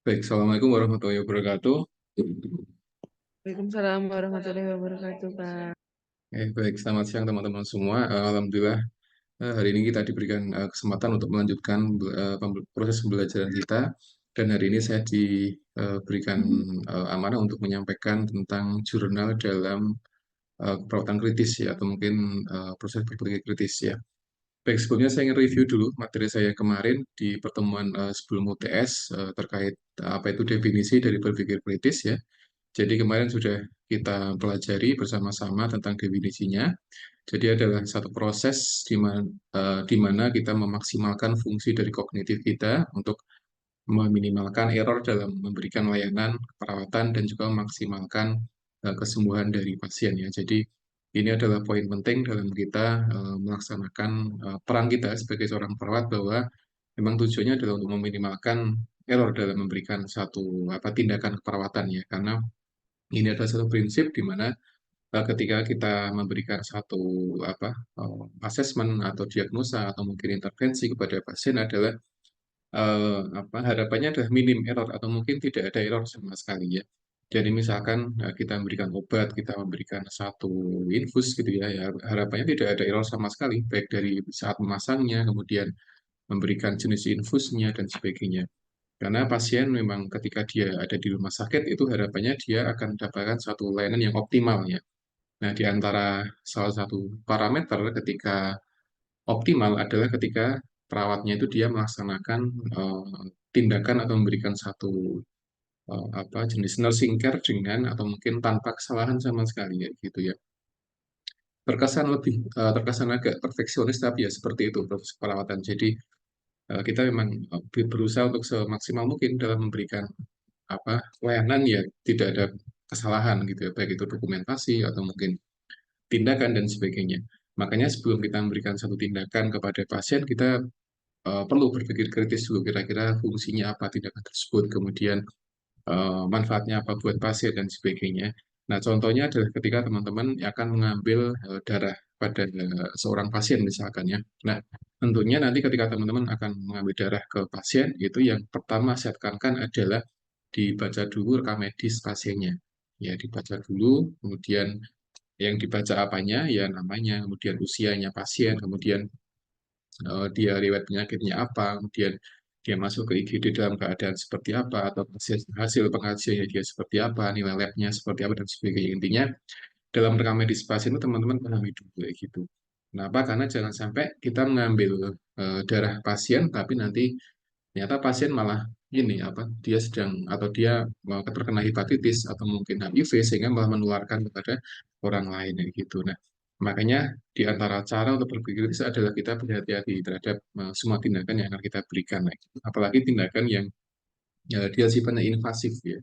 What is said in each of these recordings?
Baik, Assalamualaikum warahmatullahi wabarakatuh. Waalaikumsalam warahmatullahi wabarakatuh, Kak. Baik, selamat siang teman-teman semua. Alhamdulillah, hari ini kita diberikan kesempatan untuk melanjutkan proses pembelajaran kita. Dan hari ini saya diberikan amanah untuk menyampaikan tentang jurnal dalam keperawatan kritis ya, atau mungkin proses berpikir kritis ya. Baik, sebelumnya saya ingin review dulu materi saya kemarin di pertemuan sebelum UTS terkait apa itu definisi dari berpikir kritis ya. Jadi kemarin sudah kita pelajari bersama-sama tentang definisinya. Jadi adalah satu proses di mana kita memaksimalkan fungsi dari kognitif kita untuk meminimalkan error dalam memberikan layanan perawatan dan juga memaksimalkan kesembuhan dari pasien ya. Jadi ini adalah poin penting dalam kita melaksanakan peran kita sebagai seorang perawat bahwa memang tujuannya adalah untuk meminimalkan error dalam memberikan satu tindakan keperawatan ya. Karena ini adalah satu prinsip di mana ketika kita memberikan satu asesmen atau diagnosa atau mungkin intervensi kepada pasien adalah harapannya adalah minim error atau mungkin tidak ada error sama sekali ya. Jadi misalkan kita memberikan obat, kita memberikan satu infus gitu ya, ya harapannya tidak ada error sama sekali, baik dari saat memasangnya, kemudian memberikan jenis infusnya dan sebagainya. Karena pasien memang ketika dia ada di rumah sakit itu harapannya dia akan mendapatkan satu layanan yang optimal ya. Nah, di antara salah satu parameter ketika optimal adalah ketika perawatnya itu dia melaksanakan tindakan atau memberikan satu jenis nursing care dengan atau mungkin tanpa kesalahan sama sekali ya gitu ya. Terkesan agak perfeksionis tapi ya seperti itu proses perawatan. Jadi kita memang berusaha untuk semaksimal mungkin dalam memberikan layanan ya tidak ada kesalahan gitu ya, baik itu dokumentasi atau mungkin tindakan dan sebagainya. Makanya sebelum kita memberikan satu tindakan kepada pasien, kita perlu berpikir kritis dulu kira-kira fungsinya apa tindakan tersebut, kemudian manfaatnya apa buat pasien dan sebagainya. Nah, contohnya adalah ketika teman-teman akan mengambil darah pada seorang pasien misalkan ya. Nah, tentunya nanti ketika teman-teman akan mengambil darah ke pasien, itu yang pertama saya tekankan adalah dibaca dulu rekam medis pasiennya. Ya, dibaca dulu, kemudian yang dibaca apanya, ya namanya, kemudian usianya pasien, kemudian dia riwayat penyakitnya apa, kemudian dia masuk ke IGD dalam keadaan seperti apa, atau hasil pengajiannya dia seperti apa, nilai labnya seperti apa, dan sebagainya. Intinya, dalam rekam medis pasien itu teman-teman pahami dulu kayak gitu. Kenapa? Karena jangan sampai kita mengambil darah pasien, tapi nanti ternyata pasien malah ini dia sedang atau dia terkena hepatitis atau mungkin HIV sehingga malah menularkan kepada orang lain ya gitu. Nah, makanya di antara cara untuk berpikir itu adalah kita berhati-hati terhadap semua tindakan yang akan kita berikan. Nah, gitu. Apalagi tindakan yang dia sifatnya invasif ya,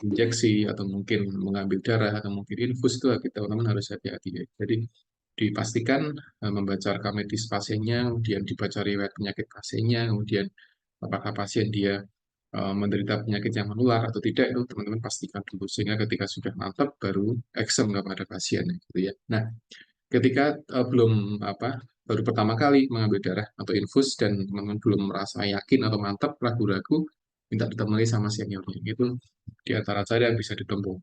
injeksi atau mungkin mengambil darah atau mungkin infus itu kita teman-teman harus hati-hati ya. Jadi dipastikan membaca rekam medis pasiennya, kemudian dibaca riwayat penyakit pasiennya, kemudian apakah pasien dia menderita penyakit yang menular atau tidak itu teman-teman pastikan dulu sehingga ketika sudah mantap baru action kepada pasien gitu ya. Nah, ketika belum baru pertama kali mengambil darah atau infus dan teman-teman belum merasa yakin atau mantap ragu-ragu minta ditemani sama seniornya itu di antara cara yang bisa ditempuh.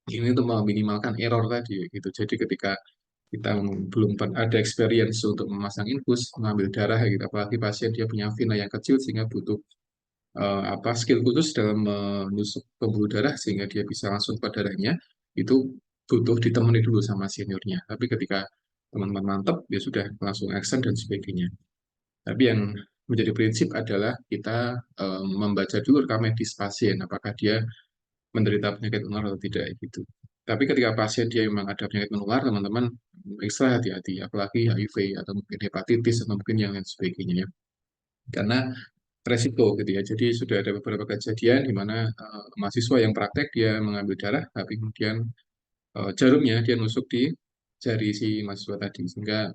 Ini untuk meminimalkan error tadi gitu. Jadi ketika kita belum ada experience untuk memasang infus, mengambil darah gitu, apalagi pasien dia punya vena yang kecil sehingga butuh skill khusus dalam menusuk pembuluh darah sehingga dia bisa langsung ke darahnya, itu butuh ditemani dulu sama seniornya. Tapi ketika teman-teman mantep, ya sudah langsung action dan sebagainya. Tapi yang menjadi prinsip adalah kita membaca dulu rekam medis pasien, apakah dia menderita penyakit menular atau tidak gitu. Tapi ketika pasien dia memang ada penyakit menular, teman-teman ekstra hati-hati, apalagi HIV atau mungkin hepatitis atau mungkin yang lain sebagainya ya. Karena resiko gitu ya. Jadi sudah ada beberapa kejadian di mana mahasiswa yang praktek dia mengambil darah, tapi kemudian jarumnya dia nusuk di jari si mahasiswa tadi, sehingga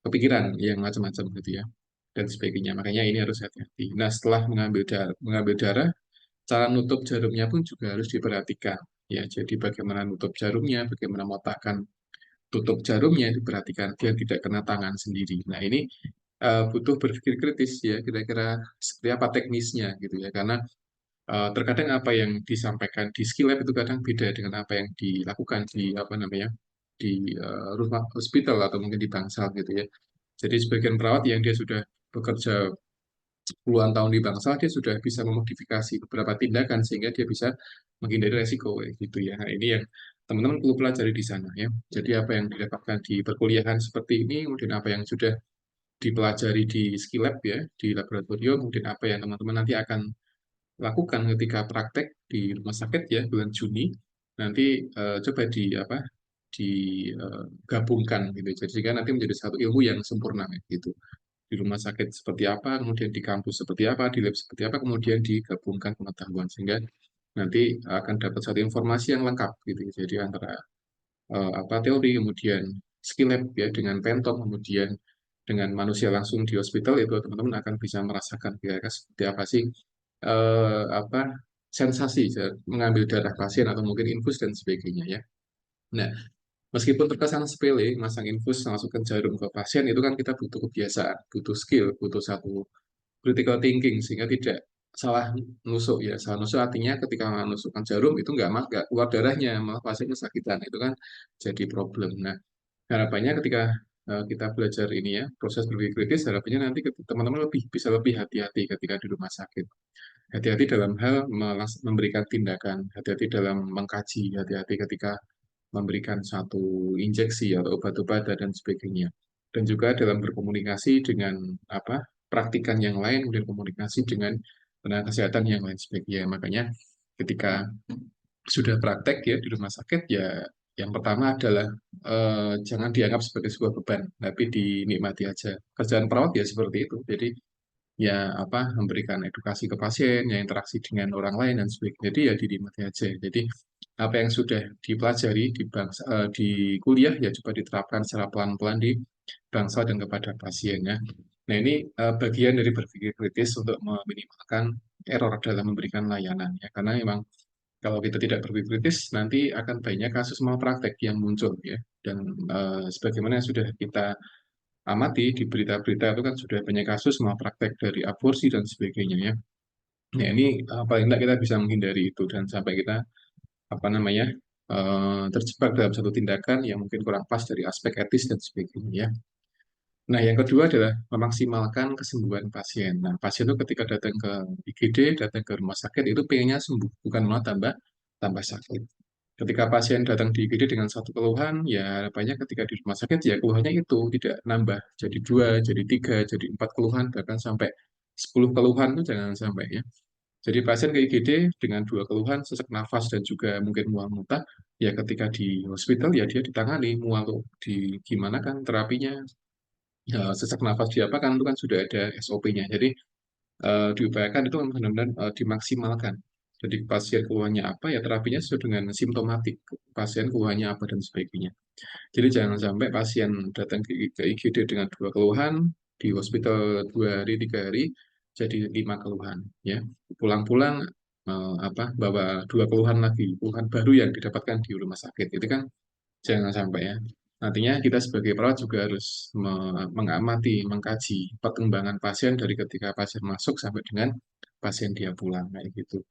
kepikiran yang macam-macam gitu ya dan sebagainya. Makanya ini harus hati-hati. Nah, setelah mengambil darah, cara nutup jarumnya pun juga harus diperhatikan. Ya, jadi bagaimana nutup jarumnya, bagaimana meletakkan tutup jarumnya diperhatikan biar tidak kena tangan sendiri. Nah, ini butuh berpikir kritis ya, kira-kira seperti apa teknisnya gitu ya. Karena terkadang apa yang disampaikan di skill lab itu kadang beda dengan apa yang dilakukan di apa namanya di rumah hospital atau mungkin di bangsal gitu ya. Jadi sebagian perawat yang dia sudah bekerja puluhan tahun di bangsal, dia sudah bisa memodifikasi beberapa tindakan sehingga dia bisa menghindari resiko kayak gitu ya. Nah, ini yang teman-teman perlu pelajari di sana ya. Jadi apa yang didapatkan di perkuliahan seperti ini, kemudian apa yang sudah dipelajari di skill lab ya, di laboratorium, kemudian apa yang teman-teman nanti akan lakukan ketika praktek di rumah sakit ya bulan Juni, nanti coba di apa digabungkan gitu. Jadi kan nanti menjadi satu ilmu yang sempurna gitu. Di rumah sakit seperti apa, kemudian di kampus seperti apa, di lab seperti apa, kemudian digabungkan pengetahuan sehingga nanti akan dapat satu informasi yang lengkap gitu. Jadi antara apa teori, kemudian skill lab ya dengan pentom, kemudian dengan manusia langsung di hospital itu teman-teman akan bisa merasakan kira-kira seperti apa sih apa sensasi mengambil darah pasien atau mungkin infus dan sebagainya ya. Nah, meskipun terkesan sepele, masang infus, masukkan jarum ke pasien itu kan kita butuh kebiasaan, butuh skill, butuh satu critical thinking sehingga tidak salah nusuk ya. Salah nusuk artinya ketika menusukkan jarum itu nggak keluar darahnya, malah pasien kesakitan itu kan jadi problem. Nah, harapannya ketika kita belajar ini ya, proses berpikir kritis, harapannya nanti teman-teman bisa lebih hati-hati ketika di rumah sakit. Hati-hati dalam hal memberikan tindakan, hati-hati dalam mengkaji, hati-hati ketika memberikan satu injeksi atau obat-obatan dan sebagainya. Dan juga dalam berkomunikasi dengan apa praktikan yang lain, kemudian komunikasi dengan tenaga kesehatan yang lain sebagainya. Makanya ketika sudah praktek ya di rumah sakit ya yang pertama adalah jangan dianggap sebagai sebuah beban, tapi dinikmati aja. Kerjaan perawat ya seperti itu. Jadi ya apa memberikan edukasi ke pasien, ya interaksi dengan orang lain dan sebagainya. Jadi ya dinikmati aja. Jadi apa yang sudah dipelajari di kuliah ya coba diterapkan secara pelan-pelan di bangsa dan kepada pasien ya. Nah ini bagian dari berpikir kritis untuk meminimalkan error dalam memberikan layanan ya. Karena memang kalau kita tidak berpikir kritis nanti akan banyak kasus malpraktek yang muncul ya. Dan sebagaimana yang sudah kita amati di berita-berita itu kan sudah banyak kasus malpraktek dari aborsi dan sebagainya ya. Nah ini paling tidak kita bisa menghindari itu dan sampai kita apa namanya terjebak dalam satu tindakan yang mungkin kurang pas dari aspek etis dan sebagainya ya. Nah yang kedua adalah memaksimalkan kesembuhan pasien. Nah pasien itu ketika datang ke IGD, datang ke rumah sakit itu pengennya sembuh, bukan malah tambah tambah sakit. Ketika pasien datang di IGD dengan satu keluhan, ya harapannya ketika di rumah sakit ya keluhannya itu tidak nambah jadi dua, jadi tiga, jadi empat keluhan, bahkan sampai 10 keluhan itu jangan sampai ya. Jadi pasien ke IGD dengan dua keluhan, sesak nafas dan juga mungkin mual muntah, ya ketika di hospital ya dia ditangani mual tuh di gimana kan terapinya. Ya, sesak nafas diapakan itu kan sudah ada SOP-nya. Jadi diupayakan itu benar-benar dimaksimalkan. Jadi pasien keluhannya apa ya terapinya sesuai dengan simptomatik pasien keluhannya apa dan sebagainya. Jadi jangan sampai pasien datang ke IGD dengan dua keluhan di hospital 2 hari 3 hari jadi 5 keluhan ya. Pulang-pulang apa bawa dua keluhan lagi keluhan baru yang didapatkan di rumah sakit itu kan jangan sampai ya. Nantinya kita sebagai perawat juga harus mengamati, mengkaji perkembangan pasien dari ketika pasien masuk sampai dengan pasien dia pulang kayak gitu.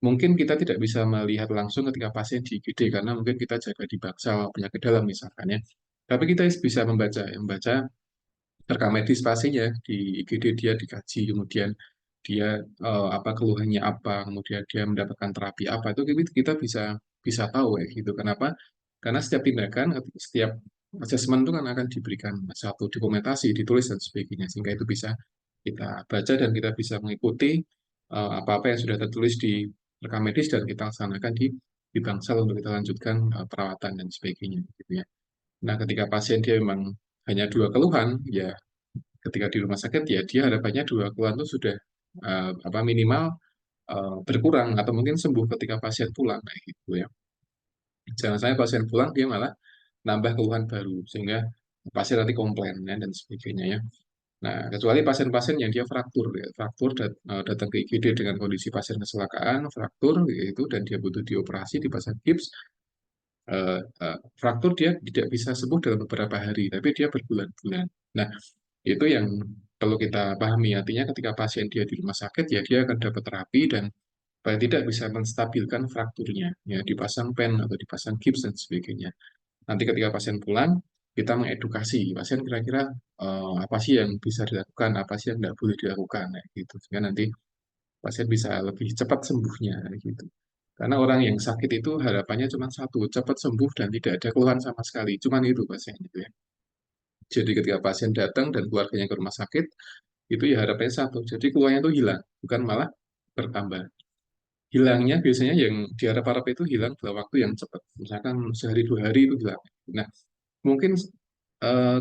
Mungkin kita tidak bisa melihat langsung ketika pasien di IGD karena mungkin kita jaga di bangsal penyakit dalam misalkan ya. Tapi kita bisa membaca rekam medis pasiennya di IGD dia dikaji, kemudian dia apa keluhannya apa, kemudian dia mendapatkan terapi apa itu kita bisa bisa tahu ya gitu. Kenapa? Karena setiap tindakan, setiap asesmen itu kan akan diberikan satu dokumentasi, ditulis dan sebagainya, sehingga itu bisa kita baca dan kita bisa mengikuti apa-apa yang sudah tertulis di rekam medis dan kita laksanakan di bangsal untuk kita lanjutkan perawatan dan sebagainya gitu ya. Nah, ketika pasien dia memang hanya dua keluhan, ya ketika di rumah sakit ya dia harapannya dua keluhan itu sudah apa minimal berkurang atau mungkin sembuh ketika pasien pulang kayak gitu ya. Jangan sampai pasien pulang dia malah nambah keluhan baru sehingga pasien nanti komplain ya, dan sebagainya ya. Nah, kecuali pasien-pasien yang dia fraktur ya, fraktur datang ke IGD dengan kondisi pasien kecelakaan, fraktur itu dan dia butuh dioperasi dipasang gips, fraktur dia tidak bisa sembuh dalam beberapa hari, tapi dia berbulan-bulan. Nah, Itu yang perlu kita pahami. Artinya ketika pasien dia di rumah sakit, ya dia akan dapat terapi dan paling tidak bisa menstabilkan frakturnya, ya dipasang pen atau dipasang gips dan sebagainya. Nanti ketika pasien pulang, kita mengedukasi pasien kira-kira apa sih yang bisa dilakukan, apa sih yang tidak boleh dilakukan, kayak gitu. Sehingga nanti pasien bisa lebih cepat sembuhnya, kayak gitu. Karena orang yang sakit itu harapannya cuma satu, cepat sembuh dan tidak ada keluhan sama sekali. Cuman itu pasien itu ya. Jadi ketika pasien datang dan keluarganya ke rumah sakit, itu ya harapannya satu. Jadi keluhannya itu hilang, bukan malah bertambah. Hilangnya biasanya yang diharap-harap itu hilang dalam waktu yang cepat. Misalkan sehari 2 hari itu hilang. Nah, mungkin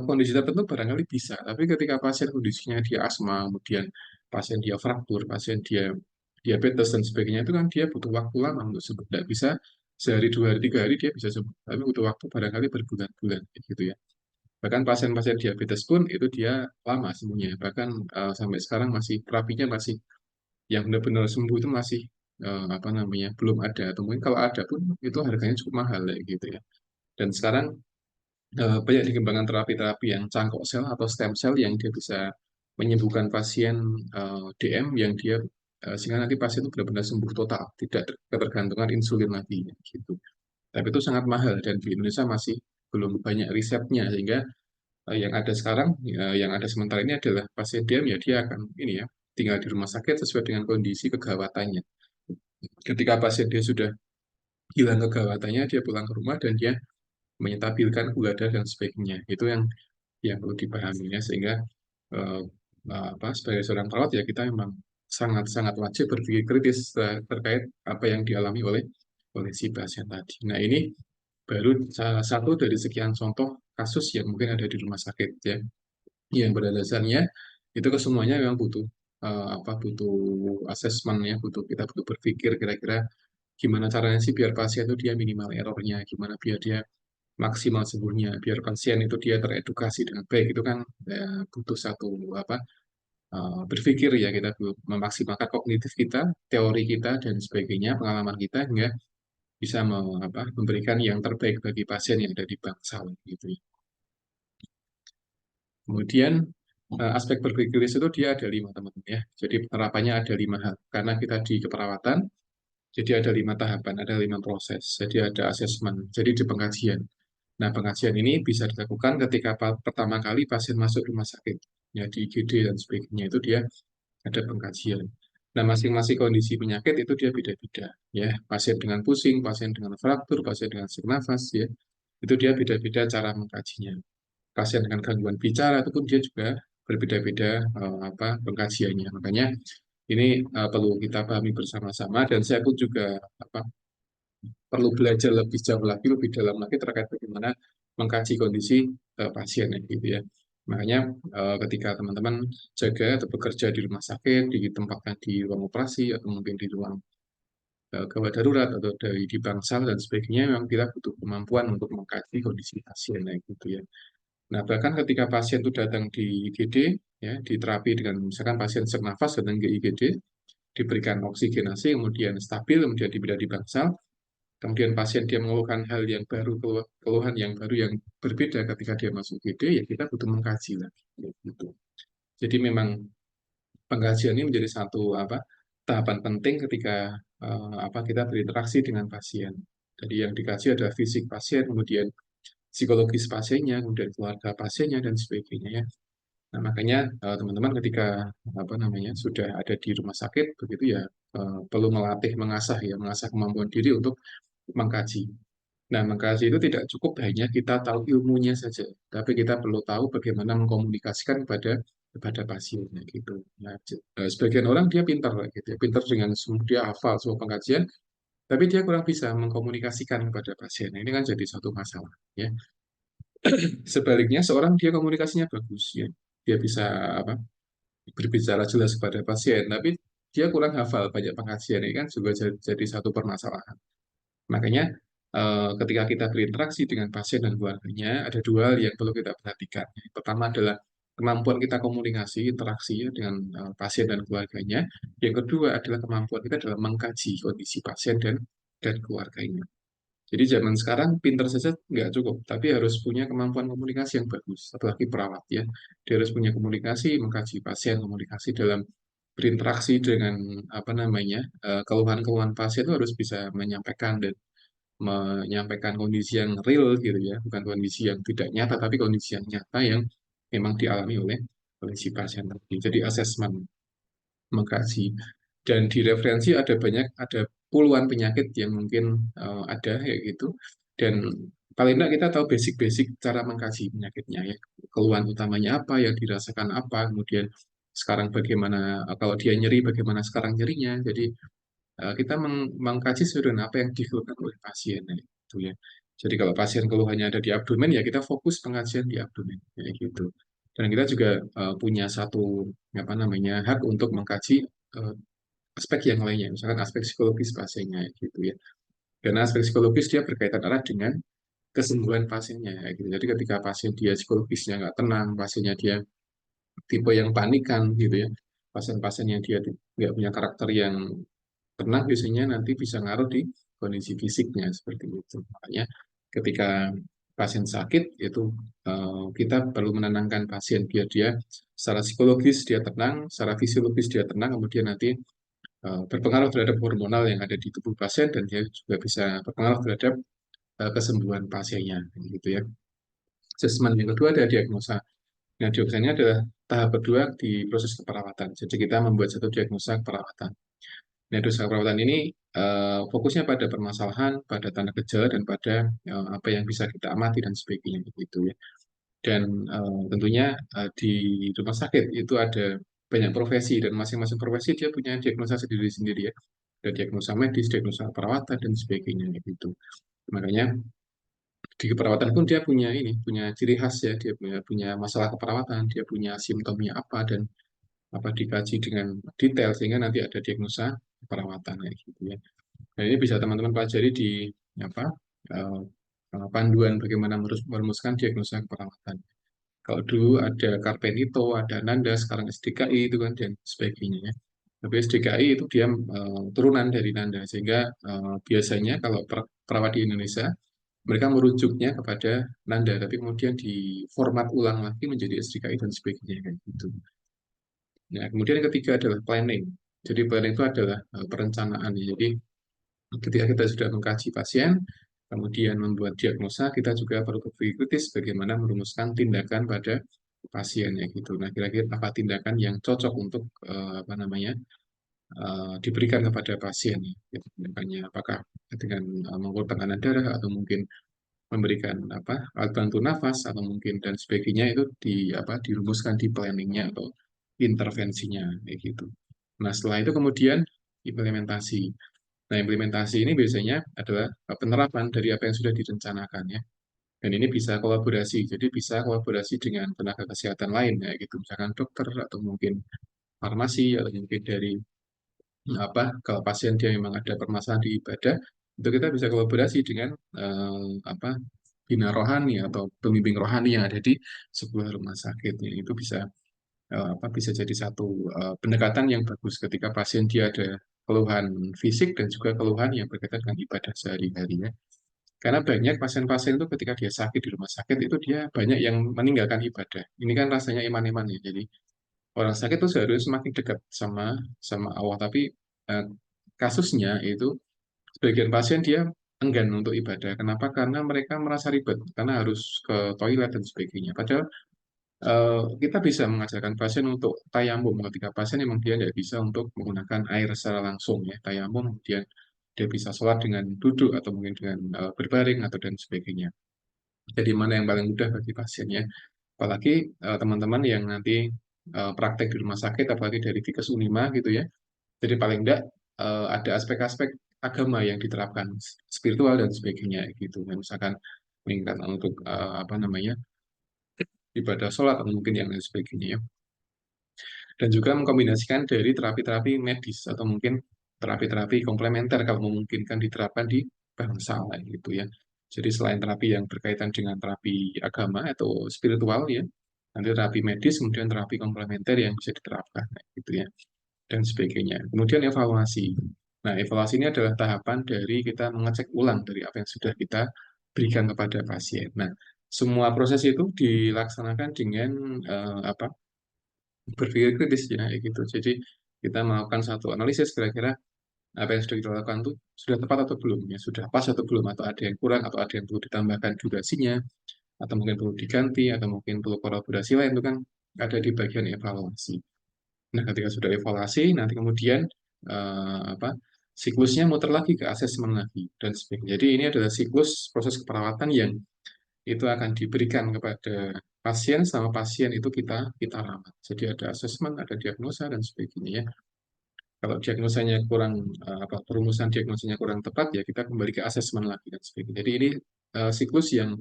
kondisi tertentu barangkali bisa, tapi ketika pasien kondisinya dia asma, kemudian pasien dia fraktur, pasien dia diabetes dan sebagainya, itu kan dia butuh waktu lama untuk sembuh. Tidak bisa sehari, 2 hari, 3 hari dia bisa sembuh, tapi butuh waktu barangkali berbulan-bulan, gitu ya. Bahkan pasien-pasien diabetes pun itu dia lama sembuhnya. Bahkan sampai sekarang masih terapinya masih yang benar-benar sembuh itu masih apa namanya belum ada. Atau mungkin kalau ada pun itu harganya cukup mahal ya gitu ya. Dan sekarang banyak dikembangkan terapi-terapi yang cangkok sel atau stem cell yang dia bisa menyembuhkan pasien DM yang dia sehingga nanti pasien itu benar-benar sembuh total, tidak ketergantungan insulin lagi gitu. Tapi itu sangat mahal dan di Indonesia masih belum banyak risetnya sehingga yang ada sekarang, yang ada sementara ini adalah pasien DM ya dia akan ini ya tinggal di rumah sakit sesuai dengan kondisi kegawatannya. Ketika pasien dia sudah hilang kegawatannya, dia pulang ke rumah dan dia menyetabilkan gula darah dan sebagainya. Itu yang perlu dipahami ya sehingga eh, apa sebagai seorang perawat ya kita memang sangat-sangat wajib berpikir kritis terkait apa yang dialami oleh si pasien tadi. Nah, ini baru salah satu dari sekian contoh kasus yang mungkin ada di rumah sakit ya. Yang pada dasarnya itu kesemuanya memang butuh apa butuh asesmen ya, kita butuh berpikir kira-kira gimana caranya sih biar pasien itu dia minimal errornya, gimana biar dia maksimal sembuhnya, biar pasien itu dia teredukasi dengan baik itu kan butuh satu apa berpikir ya kita memaksimalkan kognitif kita, teori kita dan sebagainya, pengalaman kita hingga bisa memberikan yang terbaik bagi pasien yang ada di bangsal gitu ya. Kemudian aspek berpikir kritis itu dia ada 5 teman-teman ya. Jadi penerapannya ada 5 hal. Karena kita di keperawatan, jadi ada 5 tahapan, ada 5 proses. Jadi ada asesmen, jadi di pengkajian. Nah, pengkajian ini bisa dilakukan ketika pertama kali pasien masuk rumah sakit, ya di IGD dan sebagainya itu dia ada pengkajian. Nah, masing-masing kondisi penyakit itu dia beda-beda, ya. Pasien dengan pusing, pasien dengan fraktur, pasien dengan sesak nafas, ya, itu dia beda-beda cara mengkajinya. Pasien dengan gangguan bicara itu pun dia juga berbeda-beda pengkajiannya. Makanya ini perlu kita pahami bersama-sama dan saya pun juga perlu belajar lebih jauh lagi, lebih dalam lagi terkait bagaimana mengkaji kondisi pasien ya, gitu ya. Makanya ketika teman-teman jaga atau bekerja di rumah sakit, di tempat yang di ruang operasi atau mungkin di ruang gawat darurat atau di bangsal dan sebagainya, memang kita butuh kemampuan untuk mengkaji kondisi pasien ya, gitu ya. Nah, bahkan ketika pasien itu datang di IGD, ya, di terapi dengan misalkan pasien sesak nafas datang ke IGD, diberikan oksigenasi, kemudian stabil, kemudian dipindah di bangsal, kemudian pasien dia mengeluhkan hal yang baru, keluhan yang baru yang berbeda ketika dia masuk IGD, ya kita butuh mengkaji lagi. Gitu. Jadi memang pengkajian ini menjadi satu tahapan penting ketika kita berinteraksi dengan pasien. Jadi yang dikaji adalah fisik pasien, kemudian psikologis pasiennya, kemudian keluarga pasiennya dan sebagainya ya. Nah, makanya teman-teman ketika sudah ada di rumah sakit begitu ya perlu melatih mengasah kemampuan diri untuk mengkaji. Nah, mengkaji itu tidak cukup hanya kita tahu ilmunya saja, tapi kita perlu tahu bagaimana mengkomunikasikan kepada pasiennya gitu. Nah, sebagian orang dia pintar gitu ya, pintar dengan dia hafal semua pengkajian, tapi dia kurang bisa mengkomunikasikan kepada pasien. Nah, ini kan jadi satu masalah ya. Sebaliknya seorang dia komunikasinya bagus ya. Dia bisa apa berbicara jelas kepada pasien, tapi dia kurang hafal banyak pengajian ini kan juga jadi satu permasalahan. Makanya ketika kita berinteraksi dengan pasien dan keluarganya, ada 2 hal yang perlu kita perhatikan. Yang pertama adalah kemampuan kita komunikasi, interaksi ya, dengan pasien dan keluarganya. Yang kedua adalah kemampuan kita dalam mengkaji kondisi pasien dan keluarganya. Jadi zaman sekarang pinter saja nggak cukup, tapi harus punya kemampuan komunikasi yang bagus. Apalagi perawat ya, dia harus punya komunikasi, mengkaji pasien, komunikasi dalam berinteraksi dengan apa namanya keluhan-keluhan pasien itu harus bisa menyampaikan dan menyampaikan kondisi yang real gitu ya, bukan kondisi yang tidak nyata, tapi kondisi yang nyata yang memang dialami oleh si pasien tadi. Jadi asesmen, mengkaji, dan di referensi ada puluhan penyakit yang mungkin ada kayak gitu, dan paling tidak kita tahu basic-basic cara mengkaji penyakitnya ya, keluhan utamanya apa, yang dirasakan apa, kemudian sekarang bagaimana, kalau dia nyeri bagaimana sekarang nyerinya. Jadi kita mengkaji sebenarnya apa yang dikeluhkan oleh pasien ya, gitu ya. Jadi kalau pasien keluhannya ada di abdomen ya kita fokus pengajian di abdomen ya gitu. Dan kita juga punya satu apa namanya hak untuk mengkaji eh, aspek yang lainnya, misalkan aspek psikologis pasiennya gitu ya. Karena aspek psikologis dia berkaitan erat dengan kesembuhan pasiennya ya, gitu. Jadi ketika pasien dia psikologisnya nggak tenang, pasiennya dia tipe yang panikan gitu ya, pasien-pasien yang dia nggak punya karakter yang tenang biasanya nanti bisa ngaruh di kondisi fisiknya seperti itu. Makanya ketika pasien sakit itu kita perlu menenangkan pasien biar dia secara psikologis dia tenang, secara fisiologis dia tenang, kemudian nanti berpengaruh terhadap hormonal yang ada di tubuh pasien dan dia juga bisa berpengaruh terhadap kesembuhan pasiennya gitu ya. Asesmen yang kedua ada diagnosa. Nah, diagnosa ini adalah tahap kedua di proses keperawatan. Jadi kita membuat satu diagnosa keperawatan. Nah, diagnosa keperawatan ini fokusnya pada permasalahan, pada tanda gejala, dan pada apa yang bisa kita amati dan sebagainya gitu ya. Dan tentunya di rumah sakit itu ada banyak profesi dan masing-masing profesi dia punya diagnosa sendiri-sendiri ya. Ada diagnosa medis, diagnosa perawatan dan sebagainya gitu. Makanya di keperawatan pun dia punya ini, punya ciri khas ya, dia punya masalah keperawatan, dia punya simptomnya apa dan apa dikaji dengan detail sehingga nanti ada diagnosa keperawatan ya gitu ya. Nah, ini bisa teman-teman pelajari di apa eh, panduan bagaimana merumuskan diagnosa keperawatan. Kalau dulu ada Carpenito, ada Nanda, sekarang SDKI itu kan dan sebagainya ya. Tapi SDKI itu dia turunan dari Nanda, sehingga biasanya kalau perawat di Indonesia mereka merujuknya kepada Nanda, tapi kemudian di format ulang lagi menjadi SDKI dan sebagainya kayak gitu. Nah, kemudian yang ketiga adalah planning. Jadi planning itu adalah perencanaan. Jadi ketika kita sudah mengkaji pasien, kemudian membuat diagnosa, kita juga perlu berpikir kritis bagaimana merumuskan tindakan pada pasien ya gitu. Nah, kira-kira apa tindakan yang cocok untuk apa namanya diberikan kepada pasien ya. Tindakannya apakah dengan mengukur tekanan darah atau mungkin memberikan apa alat bantu nafas atau mungkin dan sebagainya itu dirumuskan di planningnya atau intervensinya kayak gitu. Nah, setelah itu kemudian implementasi. Nah, implementasi ini biasanya adalah penerapan dari apa yang sudah direncanakan ya. Dan ini bisa kolaborasi, jadi bisa kolaborasi dengan tenaga kesehatan lain ya gitu, misalkan dokter atau mungkin farmasi atau mungkin dari apa kalau pasien dia memang ada permasalahan di ibadah, itu kita bisa kolaborasi dengan apa bina rohani atau pembimbing rohani yang ada di sebuah rumah sakit. Ya, itu bisa bisa jadi satu pendekatan yang bagus ketika pasien dia ada keluhan fisik dan juga keluhan yang berkaitan dengan ibadah sehari-hari ya. Karena banyak pasien-pasien itu ketika dia sakit di rumah sakit itu dia banyak yang meninggalkan ibadah. Ini kan rasanya iman-iman ya. Jadi orang sakit itu seharusnya semakin dekat sama sama Allah, tapi eh, kasusnya itu sebagian pasien dia enggan untuk ibadah. Kenapa? Karena mereka merasa ribet, karena harus ke toilet dan sebagainya. Padahal kita bisa mengajarkan pasien untuk tayamum ketika pasien memang dia tidak bisa untuk menggunakan air secara langsung ya tayamum, kemudian dia bisa sholat dengan duduk atau mungkin dengan berbaring atau dan sebagainya. Jadi mana yang paling mudah bagi pasiennya? Apalagi teman-teman yang nanti praktek di rumah sakit, apalagi dari Fikes Unima gitu ya. Jadi paling tidak ada aspek-aspek agama yang diterapkan, spiritual dan sebagainya gitu. Dan misalkan meningkatkan untuk apa namanya ibadah sholat atau mungkin yang lain sebagainya ya. Dan juga mengkombinasikan dari terapi-terapi medis atau mungkin terapi-terapi komplementer kalau memungkinkan diterapkan di bangsa gitu ya. Jadi selain terapi yang berkaitan dengan terapi agama atau spiritual ya, nanti terapi medis, kemudian terapi komplementer yang bisa diterapkan gitu ya, dan sebagainya. Kemudian evaluasi. Nah, evaluasi ini adalah tahapan dari kita mengecek ulang dari apa yang sudah kita berikan kepada pasien. Nah, semua proses itu dilaksanakan dengan apa berpikir kritis ya, kayak gitu. Jadi kita melakukan satu analisis kira-kira apa yang sudah kita lakukan itu sudah tepat atau belum, ya sudah pas atau belum, atau ada yang kurang, atau ada yang perlu ditambahkan durasinya, atau mungkin perlu diganti, atau mungkin perlu kolaborasi lain, itu kan ada di bagian evaluasi. Nah, ketika sudah evaluasi, nanti kemudian apa siklusnya muter lagi ke asesmen lagi dan sebagainya. Jadi ini adalah siklus proses keperawatan yang itu akan diberikan kepada pasien sama pasien itu kita rawat. Jadi ada asesmen, ada diagnosa dan sebagainya ya. Kalau diagnosanya kurang apa perumusan diagnosanya kurang tepat ya kita kembali ke asesmen lagi dan sebagainya. Jadi ini siklus yang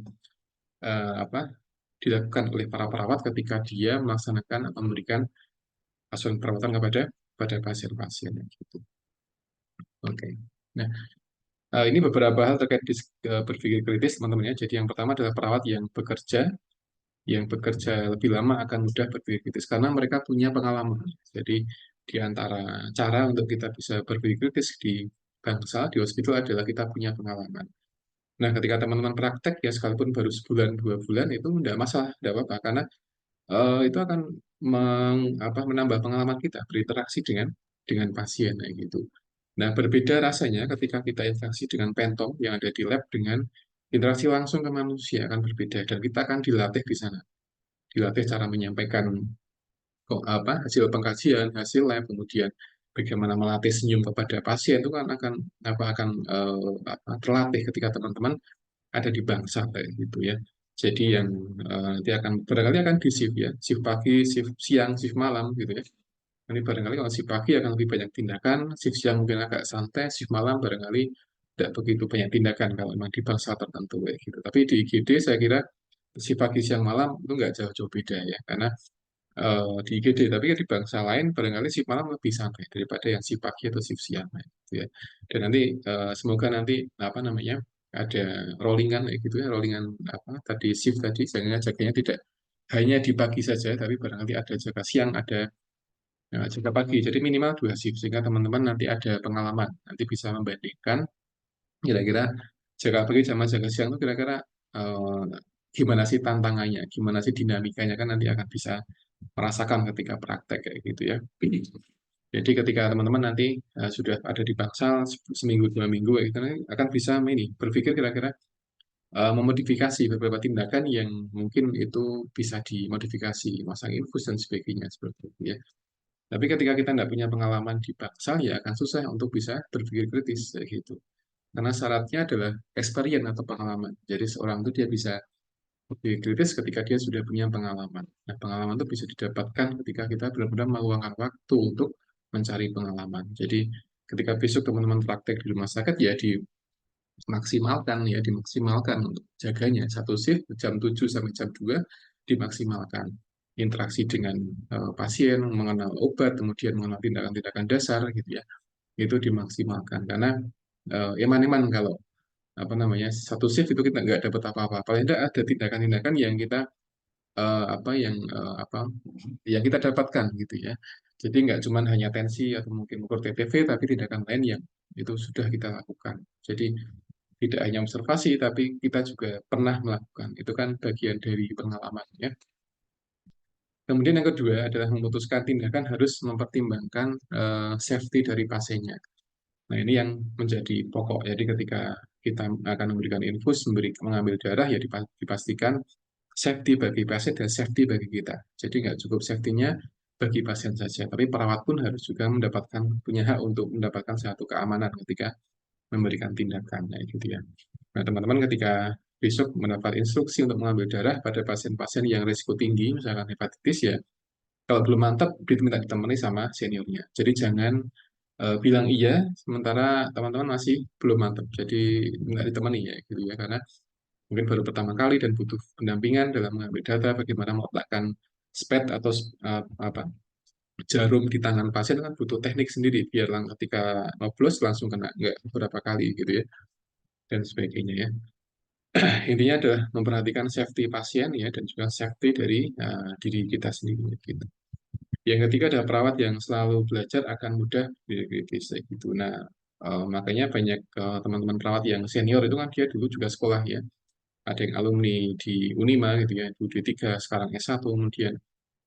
apa dilakukan oleh para perawat ketika dia melaksanakan atau memberikan asuhan perawatan kepada pasien-pasien gitu. Oke. Nah, ini beberapa hal terkait berpikir kritis teman-teman ya. Jadi yang pertama adalah perawat yang bekerja lebih lama akan mudah berpikir kritis karena mereka punya pengalaman. Jadi di antara cara untuk kita bisa berpikir kritis di bangsa di hospital adalah kita punya pengalaman. Nah, ketika teman-teman praktek ya sekalipun baru sebulan 2 bulan itu tidak masalah, tidak apa-apa karena itu akan menambah pengalaman kita berinteraksi dengan pasien kayak gitu. Nah, berbeda rasanya ketika kita interaksi dengan pentong yang ada di lab dengan interaksi langsung ke manusia akan berbeda dan kita akan dilatih di sana, dilatih cara menyampaikan kok hasil pengkajian, hasil lab, kemudian bagaimana melatih senyum kepada pasien itu kan akan terlatih ketika teman-teman ada di bangsa kayak gitu ya. Jadi yang nanti akan barangkali akan di shift ya, shift pagi, shift siang, shift malam gitu ya. Nanti barangkali kalau shift pagi akan lebih banyak tindakan, shift siang mungkin agak santai, shift malam barangkali tidak begitu banyak tindakan kalau memang di bangsa tertentu kayak gitu. Tapi di IGD saya kira shift pagi, siang, malam itu nggak jauh-jauh beda ya, karena di IGD, tapi di bangsa lain barangkali shift malam lebih santai daripada yang shift pagi atau shift siang gitu ya. Dan nanti semoga nanti apa namanya ada rollingan kayak gitu ya, rollingan apa tadi shift tadi, sehingga jaganya tidak hanya di pagi saja, tapi barangkali ada jaga siang, ada jaga pagi. Jadi minimal 2 shift sehingga teman-teman nanti ada pengalaman, nanti bisa membandingkan kira-kira jaga pagi sama jaga siang itu kira-kira eh, gimana sih tantangannya, gimana sih dinamikanya kan nanti akan bisa merasakan ketika praktek kayak gitu ya. Jadi ketika teman-teman nanti sudah ada di Bangsal seminggu 2 minggu kayak gitu, nanti akan bisa ini berpikir kira-kira memodifikasi beberapa tindakan yang mungkin itu bisa dimodifikasi, masang infus dan sebagainya seperti itu ya. Tapi ketika kita tidak punya pengalaman di Bangsal ya akan susah untuk bisa berpikir kritis kayak gitu. Karena syaratnya adalah experience atau pengalaman. Jadi seorang itu dia bisa lebih kritis ketika dia sudah punya pengalaman. Nah, pengalaman itu bisa didapatkan ketika kita benar-benar meluangkan waktu untuk mencari pengalaman. Jadi, ketika besok teman-teman praktek di rumah sakit, ya dimaksimalkan untuk jaganya. Satu shift jam 7 sampai jam 2 dimaksimalkan. Interaksi dengan pasien, mengenal obat, kemudian mengenal tindakan-tindakan dasar gitu ya. Itu dimaksimalkan karena eman-eman kalau apa namanya satu shift itu kita nggak dapat apa-apa. Paling tidak ada tindakan-tindakan yang kita apa yang kita dapatkan gitu ya. Jadi nggak cuma hanya tensi atau mungkin ukur TTV, tapi tindakan lain yang itu sudah kita lakukan. Jadi tidak hanya observasi, tapi kita juga pernah melakukan. Itu kan bagian dari pengalaman ya. Kemudian yang kedua adalah memutuskan tindakan harus mempertimbangkan safety dari pasiennya. Nah, ini yang menjadi pokok. Jadi ketika kita akan memberikan infus, mengambil darah, ya dipastikan safety bagi pasien dan safety bagi kita. Jadi nggak cukup safety-nya bagi pasien saja, tapi perawat pun harus juga mendapatkan punya hak untuk mendapatkan satu keamanan ketika memberikan tindakan, ya gitu ya. Nah, teman-teman ketika besok mendapat instruksi untuk mengambil darah pada pasien-pasien yang risiko tinggi, misalkan hepatitis ya, kalau belum mantap, diminta ditemani sama seniornya. Jadi jangan bilang iya, sementara teman-teman masih belum mantap. Jadi minta ditemani ya, gitu ya, karena mungkin baru pertama kali dan butuh pendampingan dalam mengambil data, bagaimana meletakkan SPED atau apa jarum di tangan pasien kan butuh teknik sendiri biar ketika ngoblos langsung kena nggak beberapa kali gitu ya dan sebagainya ya. Intinya adalah memperhatikan safety pasien ya dan juga safety dari diri kita sendiri gitu. Yang ketiga adalah perawat yang selalu belajar akan mudah dikritis gitu. Nah, Makanya banyak teman-teman perawat yang senior itu kan dia dulu juga sekolah ya. Ada yang alumni di Unima gitu ya, dulu D3, sekarang S1, kemudian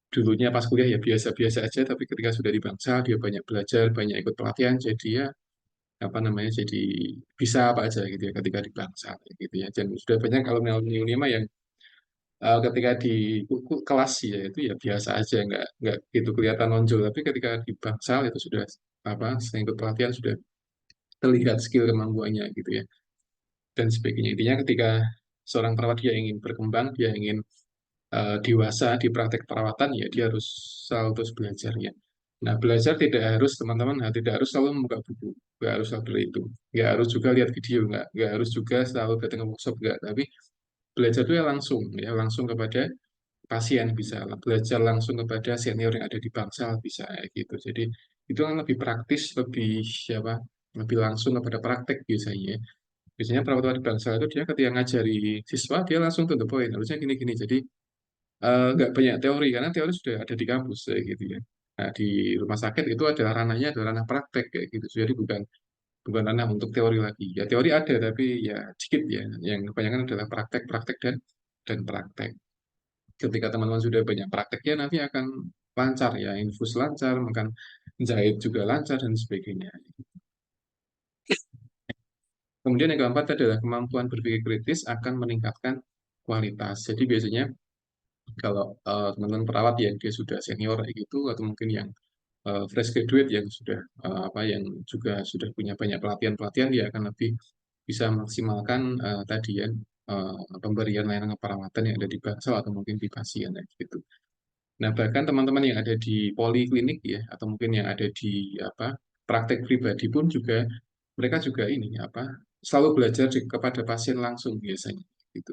dulunya pas kuliah ya biasa-biasa aja, tapi ketika sudah di Bangsal dia banyak belajar, banyak ikut pelatihan, jadi ya apa namanya, jadi bisa apa aja gitu ya ketika di Bangsal gitu ya. Dan sudah banyak alumni-alumni Unima yang ketika di kelas ya itu ya biasa aja, nggak gitu kelihatan nonjol, tapi ketika di Bangsal itu sudah apa, sering ikut pelatihan sudah terlihat skill kemampuannya gitu ya dan sebagainya. Intinya ketika seorang perawat dia ingin berkembang, dia ingin dewasa di praktek perawatan, ya dia harus selalu terus belajar ya. Nah, belajar tidak harus teman-teman, nah, tidak harus selalu membuka buku, nggak harus selalu itu, nggak harus juga lihat video, nggak harus juga selalu datang ke workshop, nggak. Tapi belajar itu ya langsung kepada pasien bisa, belajar langsung kepada senior yang ada di Bangsal bisa ya gitu. Jadi itu kan lebih praktis, lebih siapa, lebih langsung kepada praktek biasanya. Biasanya perawat di Bangsal itu dia ketika ngajari siswa dia langsung to the point, harusnya gini-gini. Jadi nggak banyak teori karena teori sudah ada di kampus kayak gitu ya. Nah, di rumah sakit itu adalah ranahnya adalah ranah praktek kayak gitu. Jadi bukan bukan ranah untuk teori lagi. Ya teori ada tapi ya sedikit ya. Yang kebanyakan adalah praktek, praktek dan praktek. Ketika teman-teman sudah banyak prakteknya nanti akan lancar ya, infus lancar, makan jahit juga lancar dan sebagainya. Kemudian yang keempat adalah kemampuan berpikir kritis akan meningkatkan kualitas. Jadi biasanya kalau teman-teman perawat yang dia sudah senior kayak gitu atau mungkin yang fresh graduate yang sudah apa yang juga sudah punya banyak pelatihan-pelatihan, dia akan lebih bisa maksimalkan tadi ya pemberian layanan keperawatan yang ada di bangsal atau mungkin di pasien ya, gitu. Nah, bahkan teman-teman yang ada di poliklinik ya atau mungkin yang ada di apa praktek pribadi pun juga mereka juga ini apa selalu belajar kepada pasien langsung biasanya gitu.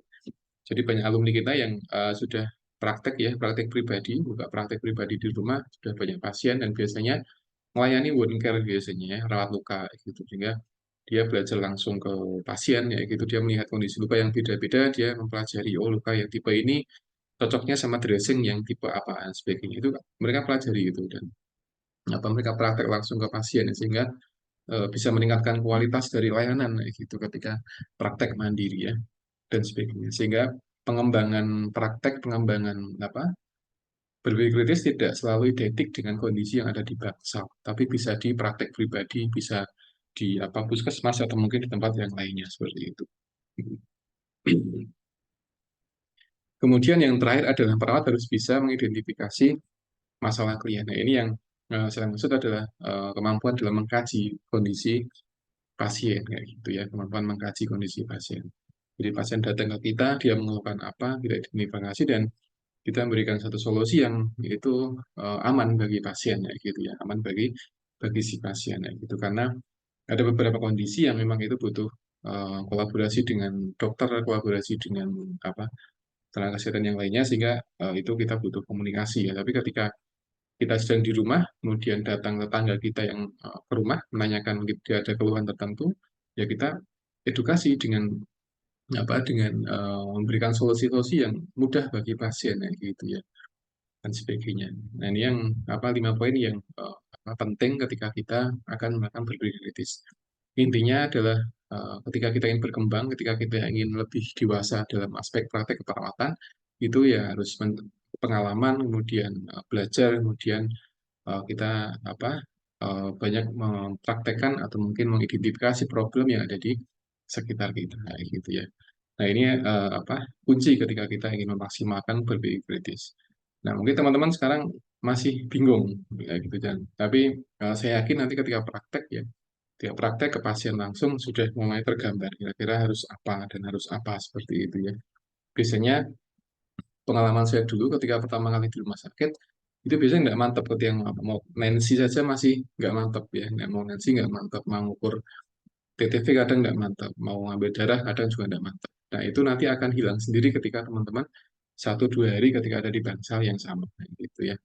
Jadi banyak alumni kita yang sudah praktek ya, praktek pribadi, buka praktek pribadi di rumah, sudah banyak pasien dan biasanya melayani wound care biasanya ya, rawat luka gitu. Sehingga dia belajar langsung ke pasien ya gitu, dia melihat kondisi luka yang beda-beda, dia mempelajari oh luka yang tipe ini cocoknya sama dressing yang tipe apa dan sebagainya. Itu mereka pelajari itu dan apa mereka praktek langsung ke pasien ya, sehingga bisa meningkatkan kualitas dari layanan ya gitu ketika praktek mandiri ya dan sebagainya. Sehingga pengembangan praktek, pengembangan apa berpikir kritis tidak selalu identik dengan kondisi yang ada di bangsal, tapi bisa di praktek pribadi, bisa di apa puskesmas atau mungkin di tempat yang lainnya seperti itu. Kemudian yang terakhir adalah perawat harus bisa mengidentifikasi masalah klien. Nah, ini yang saya maksud adalah kemampuan dalam mengkaji kondisi pasien kayak gitu ya, kemampuan mengkaji kondisi pasien. Jadi pasien datang ke kita, dia mengeluhkan apa, kita identifikasi dan kita memberikan satu solusi yang itu aman bagi pasien ya gitu ya, aman bagi bagi si pasien ya gitu. Karena ada beberapa kondisi yang memang itu butuh kolaborasi dengan dokter, kolaborasi dengan apa tenaga kesehatan yang lainnya sehingga itu kita butuh komunikasi ya. Tapi ketika kita sedang di rumah, kemudian datang tetangga kita yang ke rumah menanyakan mungkin dia ada keluhan tertentu, ya kita edukasi dengan apa dengan memberikan solusi-solusi yang mudah bagi pasien ya gitu ya dan sebagainya. Nah, ini yang apa 5 poin yang penting ketika kita akan melakukan berpikir kritis. Intinya adalah ketika kita ingin berkembang, ketika kita ingin lebih dewasa dalam aspek praktek keperawatan, itu ya harus pengalaman, kemudian belajar, kemudian kita apa banyak mempraktekkan atau mungkin mengidentifikasi problem yang ada di sekitar kita, nah, gitu ya. Nah, ini apa kunci ketika kita ingin memaksimalkan berpikir kritis. Nah, mungkin teman-teman sekarang masih bingung ya gitu kan. Tapi saya yakin nanti ketika praktek ya, ketika praktek ke pasien langsung sudah mulai tergambar kira-kira harus apa dan harus apa seperti itu ya. Biasanya pengalaman saya dulu ketika pertama kali di rumah sakit itu biasanya nggak mantap ketika mau Nancy saja masih nggak mantap ya, nggak mau Nancy nggak mantap, mau ngukur TTV kadang nggak mantap, mau ngambil darah kadang juga nggak mantap. Nah, itu nanti akan hilang sendiri ketika teman-teman 1-2 hari ketika ada di bangsal yang sama, nah, gitu ya.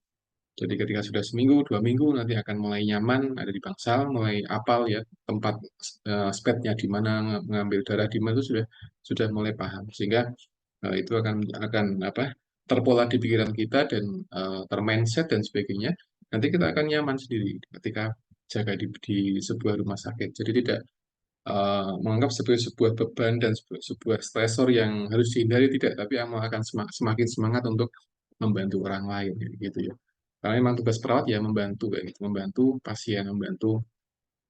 Jadi ketika sudah seminggu, 2 minggu, nanti akan mulai nyaman ada di bangsal, mulai apal ya tempat spetnya di mana, mengambil darah di mana itu sudah mulai paham, sehingga itu akan apa terpola di pikiran kita dan termindset dan sebagainya. Nanti kita akan nyaman sendiri ketika jaga di sebuah rumah sakit. Jadi tidak menganggap sebagai sebuah beban dan sebuah stresor yang harus dihindari, tidak, tapi akan semakin semangat untuk membantu orang lain gitu ya. Karena memang tugas perawat ya membantu kayak gitu, membantu pasien, membantu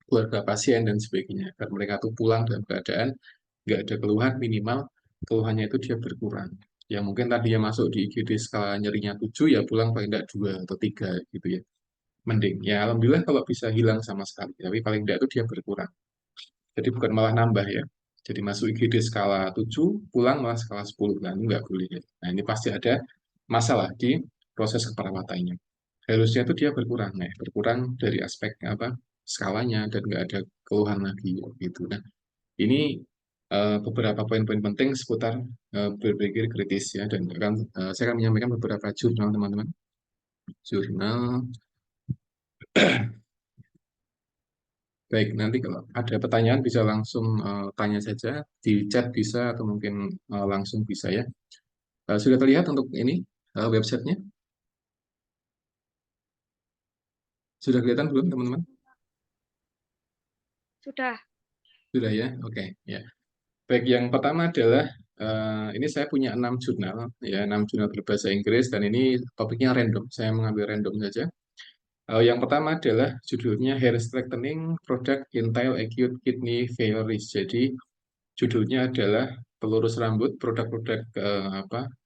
keluarga pasien dan sebagainya. Agar mereka tuh pulang dalam keadaan nggak ada keluhan, minimal keluhannya itu dia berkurang. Ya mungkin tadinya masuk di IGD skala nyerinya 7, ya pulang paling tidak 2 atau 3 gitu ya. Mending. Ya alhamdulillah kalau bisa hilang sama sekali, tapi paling tidak itu dia berkurang. Jadi bukan malah nambah ya. Jadi masuk IGD skala 7, pulang malah skala 10 kan, nggak boleh ya. Nah ini pasti ada masalah di proses keperawatannya. Harusnya itu dia berkurang, nah, berkurang dari aspek apa skalanya dan nggak ada keluhan lagi gitu. Nah ini beberapa poin-poin penting seputar berpikir kritis ya, dan saya akan menyampaikan beberapa jurnal teman-teman. Jurnal. Baik, nanti kalau ada pertanyaan bisa langsung tanya saja di chat bisa, atau mungkin langsung bisa ya. Sudah terlihat untuk ini websitenya? Sudah kelihatan belum teman-teman? Sudah. Sudah ya, oke ya. Baik, yang pertama adalah ini saya punya 6 jurnal ya, 6 jurnal berbahasa Inggris, dan ini topiknya random. Saya mengambil random saja. Yang pertama adalah judulnya Hair Strengthening Product in Tile Acute Kidney Failure Risk. Jadi judulnya adalah pelurus rambut, produk-produk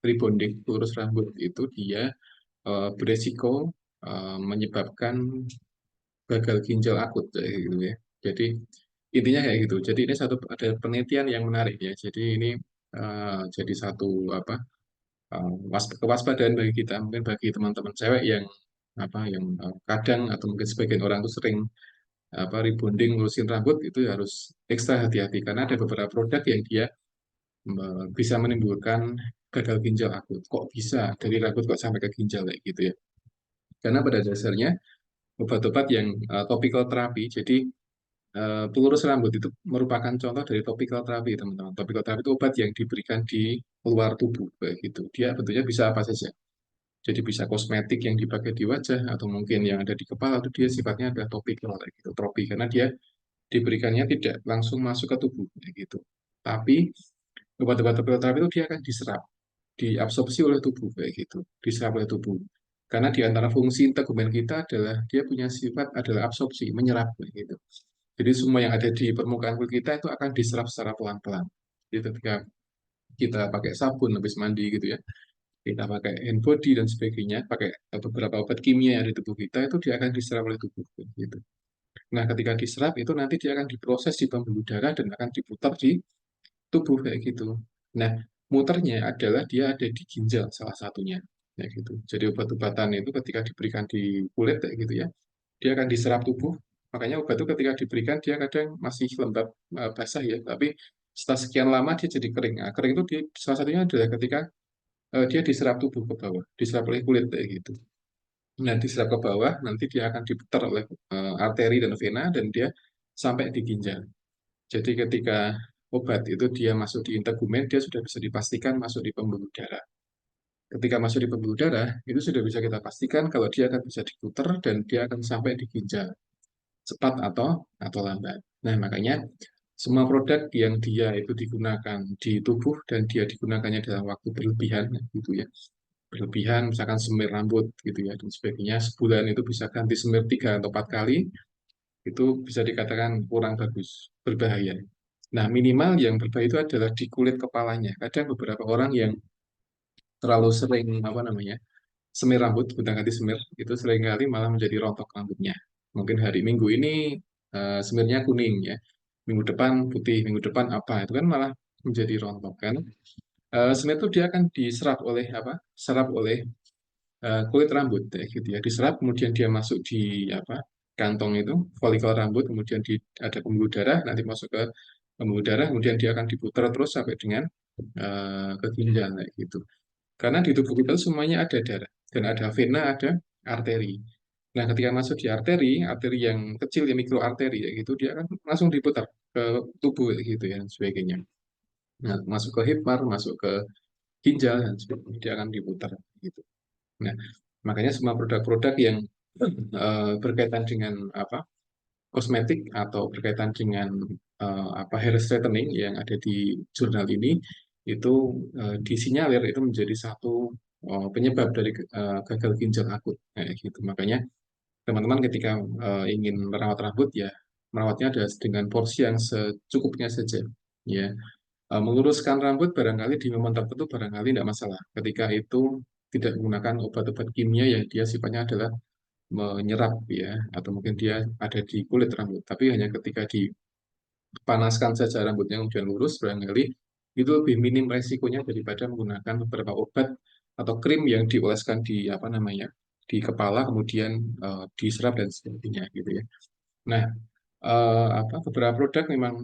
rebonding pelurus rambut itu dia beresiko menyebabkan gagal ginjal akut kayak gitu ya. Jadi intinya kayak gitu. Jadi ini ada penelitian yang menarik ya. Jadi ini jadi satu kewaspadaan bagi kita, mungkin bagi teman-teman cewek yang kadang atau mungkin sebagian orang tuh sering rebonding ngurusin rambut, itu harus ekstra hati-hati karena ada beberapa produk yang dia bisa menimbulkan gagal ginjal akut. Kok bisa dari rambut kok sampai ke ginjal kayak gitu ya? Karena pada dasarnya obat-obat yang topical terapi, jadi pelurus rambut itu merupakan contoh dari topical terapi, teman-teman. Topical terapi itu obat yang diberikan di luar tubuh kayak gitu. Dia bentuknya bisa apa saja. Jadi bisa kosmetik yang dipakai di wajah, atau mungkin yang ada di kepala, itu dia sifatnya adalah topical kayak gitu, tropi, karena dia diberikannya tidak langsung masuk ke tubuh kayak gitu. Tapi obat-obat topical terapi itu dia akan diserap, diabsorpsi oleh tubuh kayak gitu, diserap oleh tubuh. Karena di antara fungsi integumen kita adalah dia punya sifat adalah absorpsi, menyerap kayak gitu. Jadi semua yang ada di permukaan kulit kita itu akan diserap secara pelan-pelan. Jadi ketika kita pakai sabun habis mandi gitu ya, kita pakai hand body dan sebagainya, pakai beberapa obat kimia yang ada di tubuh kita, itu dia akan diserap oleh tubuh gitu. Nah, ketika diserap itu nanti dia akan diproses di pembuluh darah dan akan diputar di tubuh kayak gitu. Nah, muternya adalah dia ada di ginjal salah satunya kayak gitu. Jadi obat-obatan itu ketika diberikan di kulit kayak gitu ya, dia akan diserap tubuh. Makanya obat itu ketika diberikan dia kadang masih lembab, basah ya, tapi setelah sekian lama dia jadi kering. Nah, kering itu salah satunya adalah ketika dia diserap tubuh ke bawah, diserap oleh kulit kayak gitu. Nah, diserap ke bawah, nanti dia akan diputar oleh arteri dan vena, dan dia sampai di ginjal. Jadi ketika obat itu dia masuk di integumen, dia sudah bisa dipastikan masuk di pembuluh darah. Ketika masuk di pembuluh darah, itu sudah bisa kita pastikan kalau dia akan bisa diputar dan dia akan sampai di ginjal, cepat atau lambat. Nah, makanya semua produk yang dia itu digunakan di tubuh dan dia digunakannya dalam waktu berlebihan gitu ya, berlebihan misalkan semir rambut gitu ya dan sebagainya, sebulan itu bisa ganti semir 3 atau 4 kali, itu bisa dikatakan kurang bagus, berbahaya. Nah, minimal yang berbahaya itu adalah di kulit kepalanya. Kadang beberapa orang yang terlalu sering semir rambut, gonta-ganti semir, itu seringkali malah menjadi rontok rambutnya. Mungkin hari Minggu ini semirnya kuning ya, minggu depan putih, minggu depan apa, itu kan malah menjadi rontok kan. Semir itu dia akan diserap oleh serap oleh kulit rambut ya, gitu ya, diserap, kemudian dia masuk di kantong itu, folikel rambut, kemudian ada pembuluh darah, nanti masuk ke pembuluh darah, kemudian dia akan diputar terus sampai dengan ke ginjal kayak gitu. Karena di tubuh kita semuanya ada darah dan ada vena, ada arteri. Nah, ketika masuk di arteri, arteri yang kecil, yang mikroarteri ya gitu, dia akan langsung diputar ke tubuh ya gitu ya dan sebagainya. Nah, masuk ke hepar, masuk ke ginjal dan sebagainya, dia akan diputar gitu. Nah, makanya semua produk-produk yang berkaitan dengan kosmetik atau berkaitan dengan hair straightening yang ada di jurnal ini itu disinyalir itu menjadi satu penyebab dari gagal ginjal akut kayak gitu. Makanya teman-teman ketika ingin merawat rambut ya merawatnya ada dengan porsi yang secukupnya saja ya. Meluruskan rambut barangkali di momen tertentu barangkali tidak masalah ketika itu tidak menggunakan obat-obat kimia yang dia sifatnya adalah menyerap ya atau mungkin dia ada di kulit rambut tapi hanya ketika dipanaskan saja rambutnya kemudian lurus barangkali itu lebih minim resikonya daripada menggunakan beberapa obat atau krim yang dioleskan di apa namanya di kepala kemudian diserap dan sebagainya gitu ya. Nah, beberapa produk memang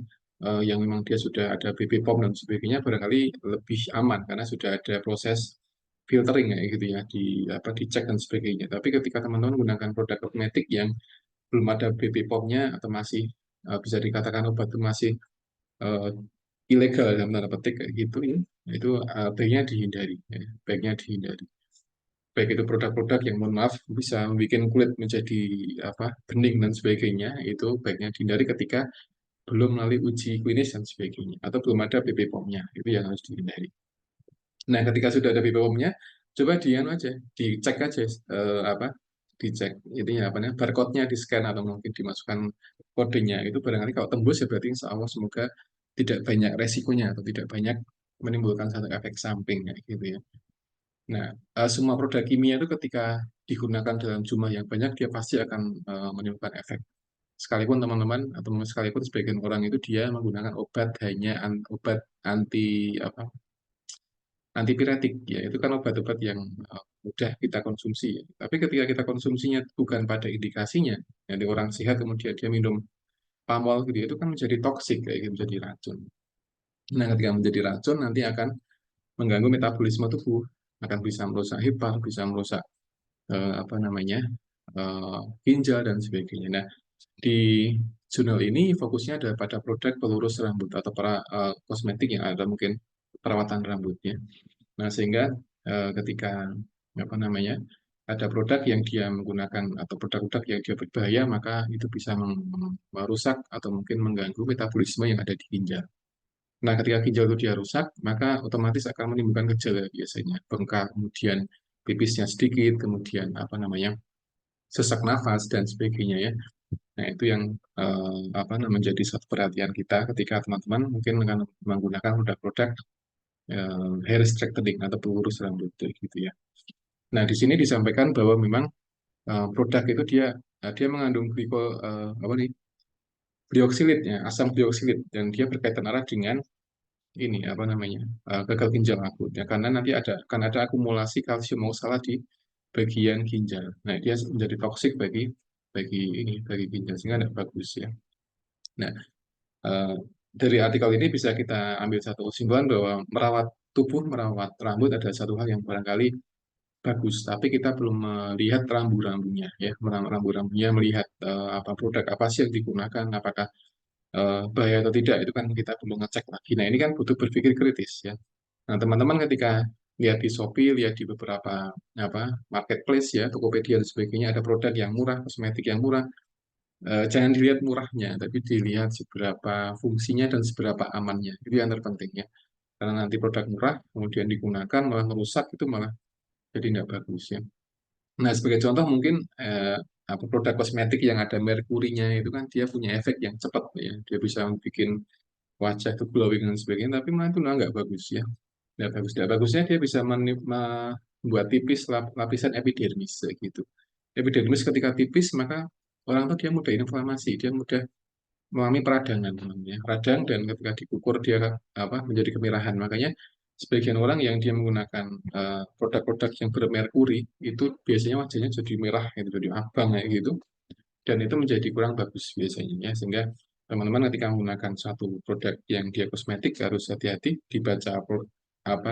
yang memang dia sudah ada BB POM dan sebagainya barangkali lebih aman karena sudah ada proses filtering kayak gitu ya dicek dan sebagainya. Tapi ketika teman-teman menggunakan produk kosmetik yang belum ada BB POM-nya atau masih bisa dikatakan obat itu masih eh, ilegal dalam tanda petik kayak gitu ya, itu baiknya dihindari ya, baiknya dihindari. Baik itu produk-produk yang mohon maaf bisa membuat kulit menjadi bening dan sebagainya, itu baiknya dihindari ketika belum melalui uji klinis dan sebagainya atau belum ada BB POM-nya, itu yang harus dihindari. Nah, ketika sudah ada BB POM-nya, coba aja, dicek aja dicek intinya apa namanya barcode-nya di scan atau mungkin dimasukkan kodenya itu barangkali kalau tembus ya berarti insya Allah semoga tidak banyak resikonya atau tidak banyak menimbulkan satu efek samping kayak gitu ya. Nah, semua produk kimia itu ketika digunakan dalam jumlah yang banyak dia pasti akan menimbulkan efek. Sekalipun teman-teman atau mungkin sekalipun sebagian orang itu dia menggunakan obat hanya obat anti antipiretik ya itu kan obat-obat yang mudah kita konsumsi ya. Tapi ketika kita konsumsinya bukan pada indikasinya, jadi orang sehat kemudian dia minum pamol gitu ya, itu kan menjadi toksik kayak gitu, menjadi racun. Nah, ketika menjadi racun nanti akan mengganggu metabolisme tubuh, akan bisa merusak hepa, bisa merusak ginjal dan sebagainya. Nah, di jurnal ini fokusnya adalah pada produk pelurus rambut atau para kosmetik yang ada mungkin perawatan rambutnya. Nah, sehingga ketika ada produk yang dia menggunakan atau produk-produk yang dia berbahaya, maka itu bisa merusak atau mungkin mengganggu metabolisme yang ada di ginjal. Nah, ketika ginjal itu dia rusak, maka otomatis akan menimbulkan gejala biasanya bengkak, kemudian pipisnya sedikit, kemudian sesak nafas dan sebagainya ya. Nah, itu yang menjadi satu perhatian kita ketika teman-teman mungkin akan menggunakan produk-produk hair straightening atau pelurus rambut gitu ya. Nah, di sini disampaikan bahwa memang produk itu dia mengandung glioksilit ya, asam glioksilit dan dia berkaitan erat dengan ini gagal ginjal akut ya karena nanti akan ada akumulasi kalsium oksala di bagian ginjal. Nah, dia menjadi toksik bagi ginjal sehingga tidak bagus ya. Nah, eh, dari artikel ini bisa kita ambil satu kesimpulan bahwa merawat tubuh, merawat rambut adalah satu hal yang barangkali bagus, tapi kita belum melihat rambu-rambunya ya, rambu-rambunya melihat apa produk apa sih yang digunakan, apakah bahaya atau tidak, itu kan kita perlu ngecek lagi. Nah, ini kan butuh berpikir kritis ya. Nah, teman-teman ketika lihat di Shopee, lihat di beberapa marketplace ya, Tokopedia dan sebagainya, ada produk yang murah, kosmetik yang murah, jangan dilihat murahnya, tapi dilihat seberapa fungsinya dan seberapa amannya. Itu yang terpenting ya. Karena nanti produk murah, kemudian digunakan malah merusak, itu malah jadi tidak bagus ya. Nah, sebagai contoh mungkin produk kosmetik yang ada merkurinya itu kan dia punya efek yang cepat ya. Dia bisa bikin wajah itu glowing dan sebagainya, tapi malah itu nggak bagus ya. Nggak bagus. Nggak bagusnya dia bisa membuat tipis lapisan epidermis gitu. Epidermis ketika tipis maka orang tuh dia mudah inflamasi, dia mudah mengalami peradangan namanya. Radang dan ketika dikukur dia menjadi kemerahan. Makanya sebagian orang yang dia menggunakan produk-produk yang bermerkuri itu biasanya wajahnya jadi merah gitu, jadi abang kayak gitu. Dan itu menjadi kurang bagus biasanya ya. Sehingga teman-teman ketika menggunakan satu produk yang dia kosmetik harus hati-hati dibaca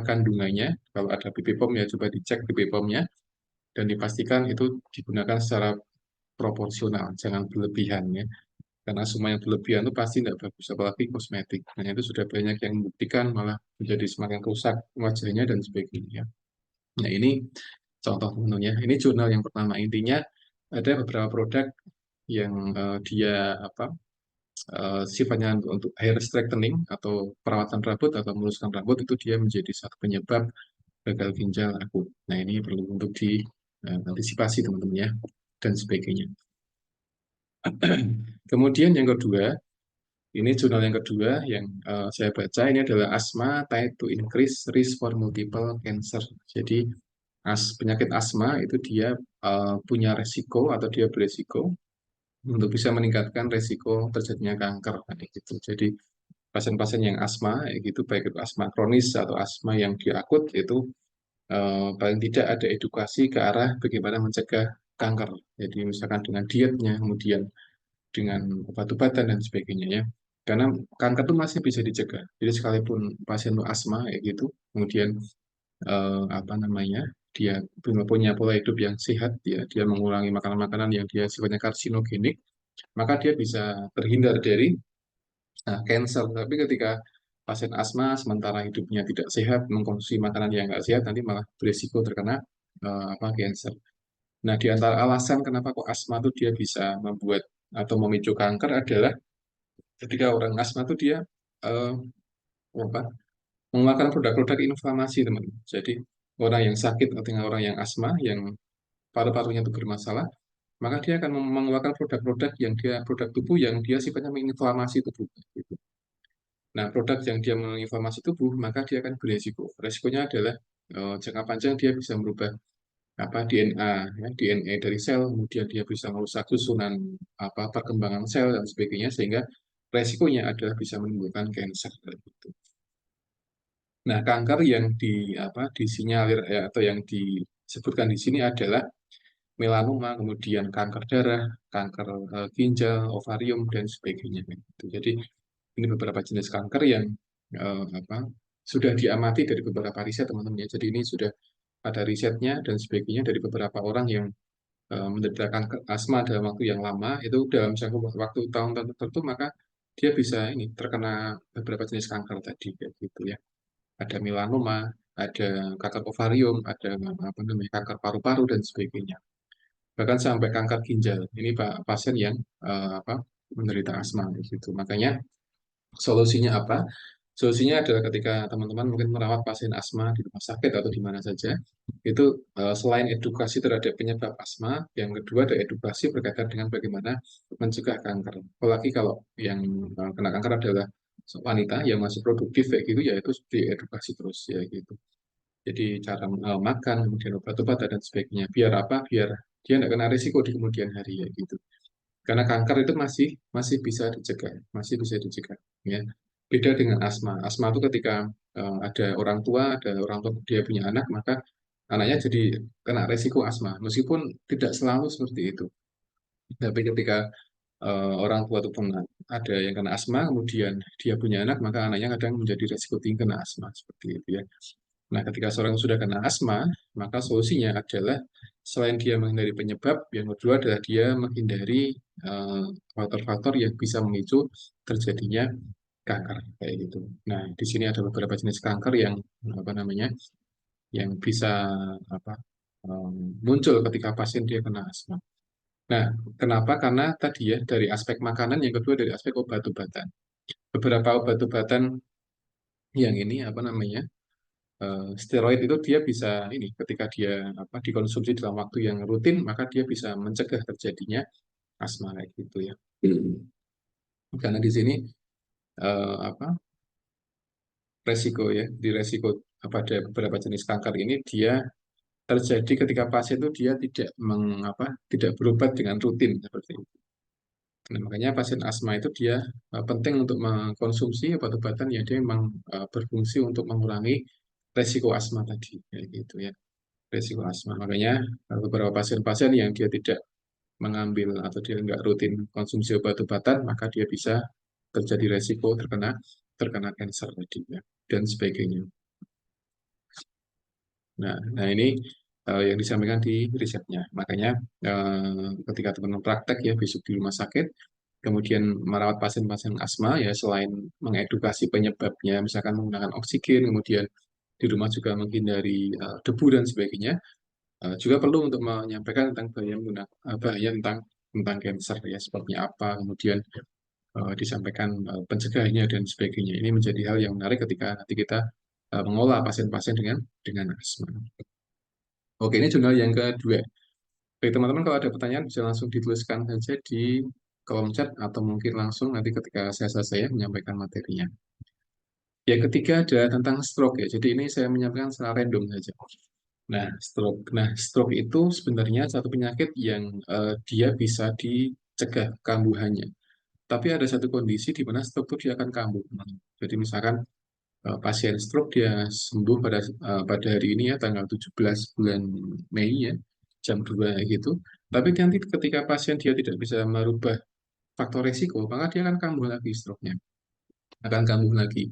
kandungannya. Kalau ada BB POM ya coba dicek BB POM-nya dan dipastikan itu digunakan secara proporsional, jangan berlebihan ya. Karena semua yang berlebihan itu pasti tidak bagus, apalagi kosmetik. Nah, itu sudah banyak yang membuktikan malah menjadi semakin rusak wajahnya dan sebagainya. Nah, ini contoh tentunya. Ini jurnal yang pertama. Intinya ada beberapa produk yang dia apa sifatnya untuk hair straightening atau perawatan rambut atau meluruskan rambut itu dia menjadi satu penyebab gagal ginjal akut. Nah, ini perlu untuk diantisipasi teman-teman ya dan sebagainya. Kemudian yang kedua, ini jurnal yang kedua yang saya baca ini adalah asma tied to increase risk for multiple cancer. Jadi penyakit asma itu dia punya resiko atau dia beresiko untuk bisa meningkatkan resiko terjadinya kanker kayak gitu. Jadi pasien-pasien yang asma gitu baik itu asma kronis atau asma yang diakut itu paling tidak ada edukasi ke arah bagaimana mencegah kanker. Jadi misalkan dengan dietnya, kemudian dengan obat-obatan dan sebagainya ya. Karena kanker itu masih bisa dicegah. Jadi sekalipun pasien itu asma kayak gitu, kemudian apa namanya dia punya pola hidup yang sehat, dia mengurangi makanan-makanan yang dia sifatnya karsinogenik, maka dia bisa terhindar dari cancer. Tapi ketika pasien asma sementara hidupnya tidak sehat, mengkonsumsi makanan yang nggak sehat, nanti malah berisiko terkena cancer. Nah, di antara alasan kenapa kok asma itu dia bisa membuat atau memicu kanker adalah ketika orang asma itu dia eh, apa, mengeluarkan produk-produk inflamasi, teman. Jadi orang yang sakit atau orang yang asma, yang paru-parunya itu bermasalah, maka dia akan mengeluarkan produk-produk yang dia produk tubuh yang dia sifatnya menginflamasi tubuh. Gitu. Nah, produk yang dia menginflamasi tubuh, maka dia akan beresiko. Resikonya adalah jangka panjang dia bisa merubah DNA, ya, DNA dari sel, kemudian dia bisa merusak susunan perkembangan sel dan sebagainya, sehingga resikonya adalah bisa menimbulkan kanker. Gitu. Nah, kanker yang disinyalir atau yang disebutkan di sini adalah melanoma, kemudian kanker darah, kanker ginjal, ovarium dan sebagainya. Gitu. Jadi ini beberapa jenis kanker yang sudah diamati dari beberapa riset teman-teman ya. Jadi ini sudah ada risetnya dan sebagainya dari beberapa orang yang menderita kanker asma dalam waktu yang lama itu dalam jangka waktu tahun tertentu maka dia bisa ini terkena beberapa jenis kanker tadi kayak gitu ya. Ada melanoma, ada kanker ovarium, ada kanker paru-paru dan sebagainya. Bahkan sampai kanker ginjal. Ini pasien yang menderita asma gitu. Makanya solusinya apa? Solusinya adalah ketika teman-teman mungkin merawat pasien asma di rumah sakit atau di mana saja, itu selain edukasi terhadap penyebab asma, yang kedua ada edukasi berkaitan dengan bagaimana mencegah kanker. Apalagi kalau yang kena kanker adalah wanita yang masih produktif kayak gitu, ya itu diedukasi terus ya gitu. Jadi cara makan, kemudian obat-obatan dan sebagainya. Biar apa? Biar dia tidak kena risiko di kemudian hari ya gitu. Karena kanker itu masih bisa dicegah, masih bisa dicegah. Ya. Beda dengan asma. Asma itu ketika ada orang tua dia punya anak, maka anaknya jadi kena resiko asma. Meskipun tidak selalu seperti itu. Tapi ketika orang tua itu pernah ada yang kena asma, kemudian dia punya anak, maka anaknya kadang menjadi resiko tinggi kena asma seperti itu ya. Nah, ketika seorang sudah kena asma, maka solusinya adalah selain dia menghindari penyebab, yang kedua adalah dia menghindari faktor-faktor yang bisa memicu terjadinya kanker kayak gitu. Nah, di sini ada beberapa jenis kanker yang apa namanya, yang bisa apa muncul ketika pasien dia kena asma. Nah, kenapa? Karena tadi ya dari aspek makanan, yang kedua dari aspek obat-obatan. Beberapa obat-obatan yang ini apa namanya steroid itu dia bisa ini ketika dia dikonsumsi dalam waktu yang rutin maka dia bisa mencegah terjadinya asma kayak gitu ya. Karena di sini apa resiko ya di resiko pada beberapa jenis kanker ini dia terjadi ketika pasien itu dia tidak berobat dengan rutin seperti itu. Nah, makanya pasien asma itu dia penting untuk mengkonsumsi obat-obatan yang dia memang berfungsi untuk mengurangi resiko asma tadi kayak gitu ya. Resiko asma. Makanya beberapa pasien-pasien yang dia tidak mengambil atau dia nggak rutin konsumsi obat-obatan, maka dia bisa terjadi resiko terkena terkena kanker tadi ya, dan sebagainya. Nah ini yang disampaikan di risetnya. Makanya ketika teman-teman praktek ya besok di rumah sakit, kemudian merawat pasien-pasien asma ya selain mengedukasi penyebabnya, misalkan menggunakan oksigen, kemudian di rumah juga menghindari debu dan sebagainya. Juga perlu untuk menyampaikan tentang bahaya tentang tentang cancer ya, seperti apa, kemudian disampaikan pencegahannya dan sebagainya. Ini menjadi hal yang menarik ketika nanti kita mengolah pasien-pasien dengan asma. Oke, ini jurnal yang kedua. Baik, teman-teman, kalau ada pertanyaan bisa langsung dituliskan saja di kolom chat atau mungkin langsung nanti ketika saya selesai menyampaikan materinya. Yang ketiga adalah tentang stroke ya. Jadi ini saya menyampaikan secara random saja. Nah, stroke. Nah, stroke itu sebenarnya satu penyakit yang dia bisa dicegah kambuhannya. Tapi ada satu kondisi di mana stroke itu dia akan kambuh. Jadi misalkan pasien stroke dia sembuh pada hari ini ya, tanggal 17 bulan Mei ya, jam 2 gitu. Tapi nanti ketika pasien dia tidak bisa merubah faktor resiko, maka dia akan kambuh lagi stroke-nya. Akan kambuh lagi.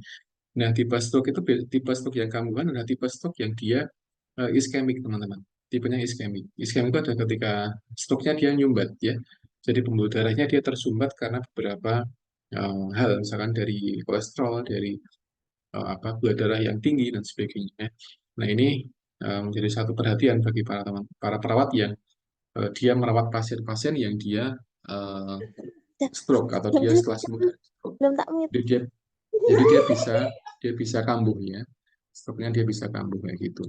Nah, tipe stroke itu tipe stroke yang kambuhan adalah tipe stroke yang dia iskemik, teman-teman. Tipenya iskemik. Iskemik itu adalah ketika stroke-nya dia nyumbat ya. Jadi pembuluh darahnya dia tersumbat karena beberapa hal, misalkan dari kolesterol, dari gula darah yang tinggi dan sebagainya. Nah, ini menjadi satu perhatian bagi para perawat yang dia merawat pasien-pasien yang dia eh, stroke atau dia setelah sembuh dari stroke. Belum tak mute. Jadi dia bisa kambuh ya. Stroke-nya dia bisa kambuh kayak gitu.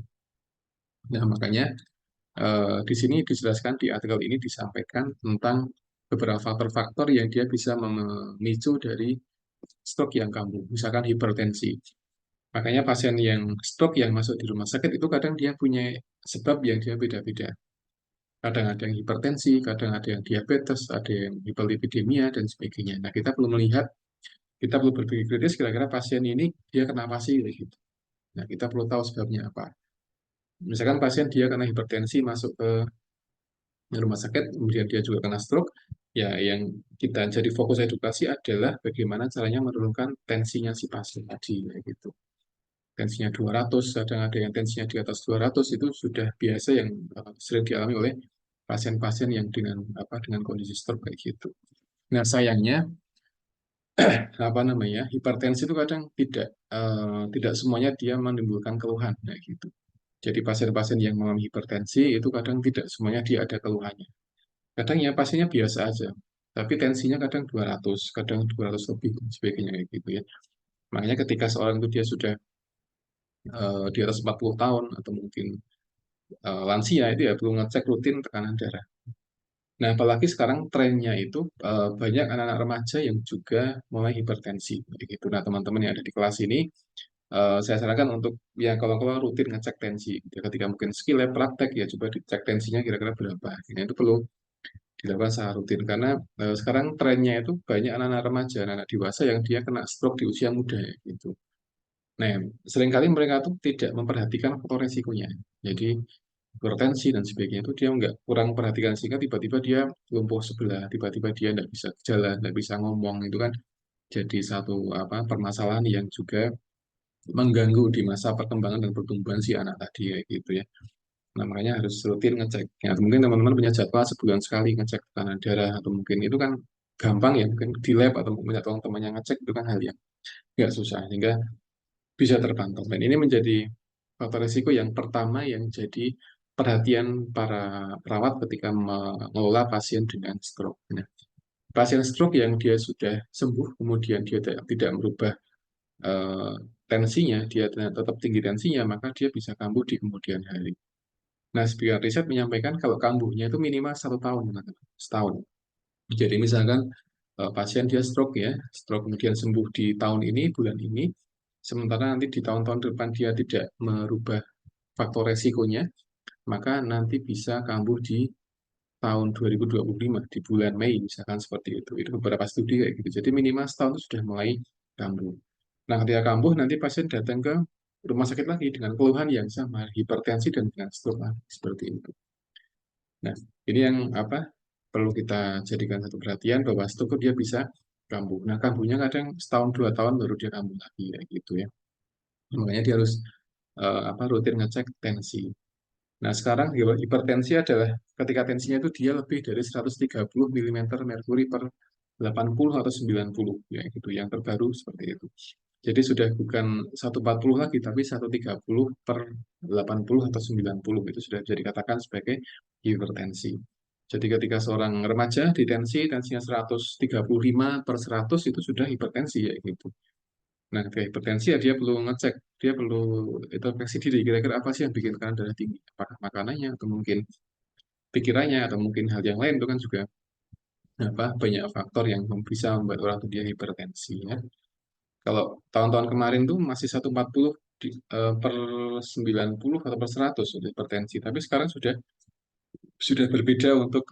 Nah, makanya di sini dijelaskan di artikel ini disampaikan tentang beberapa faktor-faktor yang dia bisa memicu dari stroke yang kambuh, misalkan hipertensi. Makanya pasien yang stroke yang masuk di rumah sakit itu kadang dia punya sebab yang dia beda-beda. Kadang ada yang hipertensi, kadang ada yang diabetes, ada yang hiperlipidemia, dan sebagainya. Nah, kita perlu berpikir kritis kira-kira pasien ini dia kenapa sih gitu. Nah, kita perlu tahu sebabnya apa. Misalkan pasien dia kena hipertensi masuk ke rumah sakit, kemudian dia juga kena stroke, ya yang kita jadi fokus edukasi adalah bagaimana caranya menurunkan tensinya si pasien tadi, kayak gitu. Tensinya 200, kadang ada yang tensinya di atas 200, itu sudah biasa yang sering dialami oleh pasien-pasien yang dengan kondisi stroke kayak gitu. Nah, sayangnya hipertensi itu kadang tidak semuanya dia menimbulkan keluhan kayak gitu. Jadi pasien-pasien yang mengalami hipertensi itu kadang tidak semuanya dia ada keluhannya. Kadang ya pasiennya biasa aja, tapi tensinya kadang 200, kadang 200 lebih, dan sebagainya kayak gitu ya. Makanya ketika seorang itu dia sudah di atas 40 tahun, atau mungkin lansia, itu ya perlu ngecek rutin tekanan darah. Nah, apalagi sekarang trennya itu banyak anak-anak remaja yang juga mulai hipertensi. Gitu. Nah, teman-teman yang ada di kelas ini, saya sarankan untuk ya kalau rutin ngecek tensi. Ya, ketika mungkin skill lab praktek, ya coba dicek tensinya kira-kira berapa. Ini itu perlu dilakukan secara rutin karena sekarang trennya itu banyak anak-anak remaja, anak-anak dewasa yang dia kena stroke di usia muda ya, gitu. Nah, seringkali mereka tuh tidak memperhatikan faktor resikonya. Jadi hipertensi dan sebagainya itu dia nggak kurang perhatikan sehingga tiba-tiba dia lumpuh sebelah, tiba-tiba dia nggak bisa jalan, nggak bisa ngomong, itu kan jadi satu permasalahan yang juga mengganggu di masa perkembangan dan pertumbuhan si anak tadi kayak gitu ya. Nah, makanya harus rutin ngecek. Ya, mungkin teman-teman punya jadwal sebulan sekali ngecek tekanan darah, atau mungkin itu kan gampang ya, mungkin di lab atau mungkin tolong temannya ngecek, itu kan hal yang nggak susah, sehingga bisa terpantau. Dan ini menjadi faktor risiko yang pertama yang jadi perhatian para perawat ketika mengelola pasien dengan stroke. Nah, pasien stroke yang dia sudah sembuh, kemudian dia tidak merubah eh, tensinya, dia tetap tinggi tensinya, maka dia bisa kambuh di kemudian hari. Nah, sebagian riset menyampaikan kalau kambuhnya itu minimal 1 tahun, teman-teman. Setahun. Jadi misalkan pasien dia stroke ya, stroke kemudian sembuh di tahun ini, bulan ini, sementara nanti di tahun-tahun depan dia tidak merubah faktor resikonya, maka nanti bisa kambuh di tahun 2025, di bulan Mei, misalkan seperti itu. Itu beberapa studi kayak gitu. Jadi minimal setahun itu sudah mulai kambuh. Nah, ketika kambuh, nanti pasien datang ke rumah sakit lagi dengan keluhan yang sama, hipertensi dan dengan stroke lagi, seperti itu. Nah, ini yang perlu kita jadikan satu perhatian bahwa stroke dia bisa kambuh. Nah, kambuhnya kadang setahun 2 tahun baru dia kambuh lagi ya gitu ya. Makanya dia harus rutin ngecek tensi. Nah, sekarang hipertensi adalah ketika tensinya itu dia lebih dari 130 mm merkuri per 80 atau 90 ya gitu, yang terbaru seperti itu. Jadi sudah bukan 140 lagi, tapi 130 per 80 atau 90 itu sudah bisa dikatakan sebagai hipertensi. Jadi ketika seorang remaja di tensinya 135/100 itu sudah hipertensi ya gitu. Nah, ketika hipertensi ya dia perlu ngecek, dia perlu introspeksi diri, kira-kira apa sih yang bikin tekanan darah tinggi? Apakah makanannya, atau mungkin pikirannya, atau mungkin hal yang lain itu kan juga banyak faktor yang bisa membuat orang itu dia hipertensi ya. Kalau tahun-tahun kemarin tuh masih 140 per 90 atau per 100 untuk hipertensi, tapi sekarang sudah berbeda untuk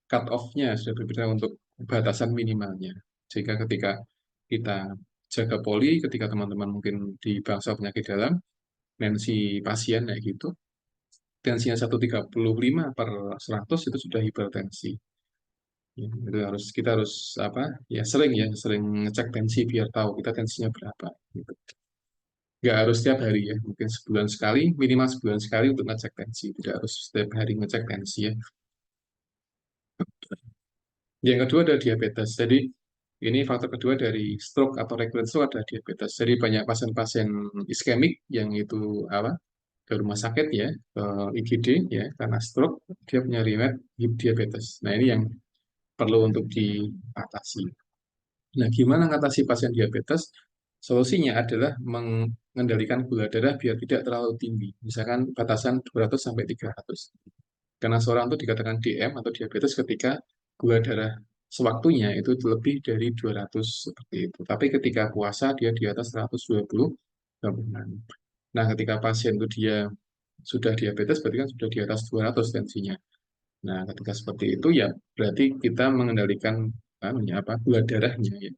cut off-nya, sudah berbeda untuk batasan minimalnya. Sehingga ketika kita jaga poli, ketika teman-teman mungkin di bangsa penyakit dalam, tensi pasien kayak gitu, tensinya 135/100 itu sudah hipertensi. Ya, itu kita harus sering ngecek tensi biar tahu kita tensinya berapa. Gitu. Nggak harus setiap hari ya, mungkin sebulan sekali, minimal sebulan sekali untuk ngecek tensi. Tidak harus setiap hari ngecek tensi ya. Yang kedua ada diabetes. Jadi ini faktor kedua dari stroke atau recurrent stroke adalah diabetes. Jadi banyak pasien-pasien iskemik yang itu ke rumah sakit ya, ke IGD ya, karena stroke dia punya riwayat diabetes. Nah ini yang perlu untuk diatasi. Nah, gimana mengatasi pasien diabetes? Solusinya adalah mengendalikan gula darah biar tidak terlalu tinggi. Misalkan batasan 200 sampai 300. Karena seorang itu dikatakan DM atau diabetes ketika gula darah sewaktunya itu lebih dari 200 seperti itu. Tapi ketika puasa dia di atas 120 gabungan. Nah, ketika pasien itu dia sudah diabetes berarti kan sudah di atas 200 tensinya. Nah, ketika seperti itu ya berarti kita mengendalikan gula darahnya ya.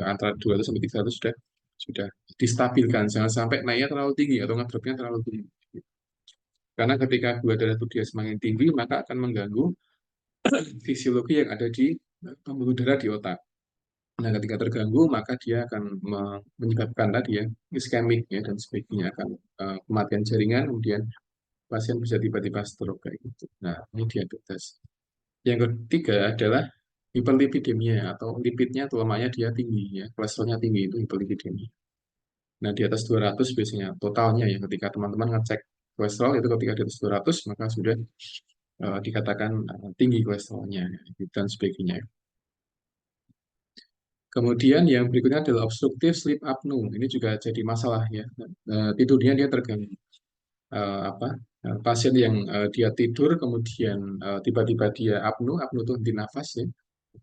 Antara 200 sampai 300 sudah distabilkan, jangan sampai naiknya terlalu tinggi atau ngedropnya terlalu tinggi. Karena ketika gula darah itu dia semakin tinggi, maka akan mengganggu fisiologi yang ada di pembuluh darah di otak. Nah, ketika terganggu, maka dia akan menyebabkan tadi ya, iskemik ya, dan sebagainya, akan kematian jaringan, kemudian pasien bisa tiba-tiba stroke kayak gitu. Nah, ini diabetes. Yang ketiga adalah hiperlipidemia atau lipidnya atau lemaknya dia tinggi ya, kolesterolnya tinggi itu hiperlipidemia. Nah, di atas 200 biasanya totalnya ya ketika teman-teman ngecek kolesterol itu ketika di atas 200 maka sudah dikatakan tinggi kolesterolnya dan sebagainya. Kemudian yang berikutnya adalah obstructive sleep apnea. Ini juga jadi masalah ya. Tidurnya dia terganggu. Pasien yang dia tidur kemudian tiba-tiba dia apnea itu henti nafas ya.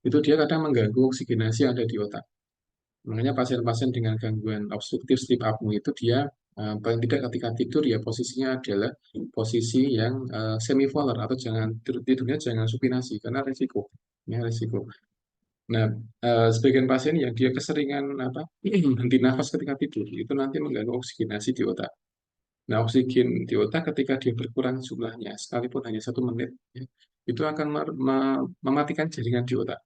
Itu dia kadang mengganggu oksigenasi yang ada di otak. Makanya pasien-pasien dengan gangguan obstruktif sleep apnea itu dia paling tidak ketika tidur ya posisinya adalah posisi yang semipolar atau tidurnya jangan supinasi karena resiko. Ya, resiko. Nah, sebagian pasien yang dia keseringan henti nafas ketika tidur itu nanti mengganggu oksigenasi di otak. Nah, oksigen di otak ketika dia berkurang jumlahnya sekalipun hanya 1 menit, ya, itu akan mematikan jaringan di otak.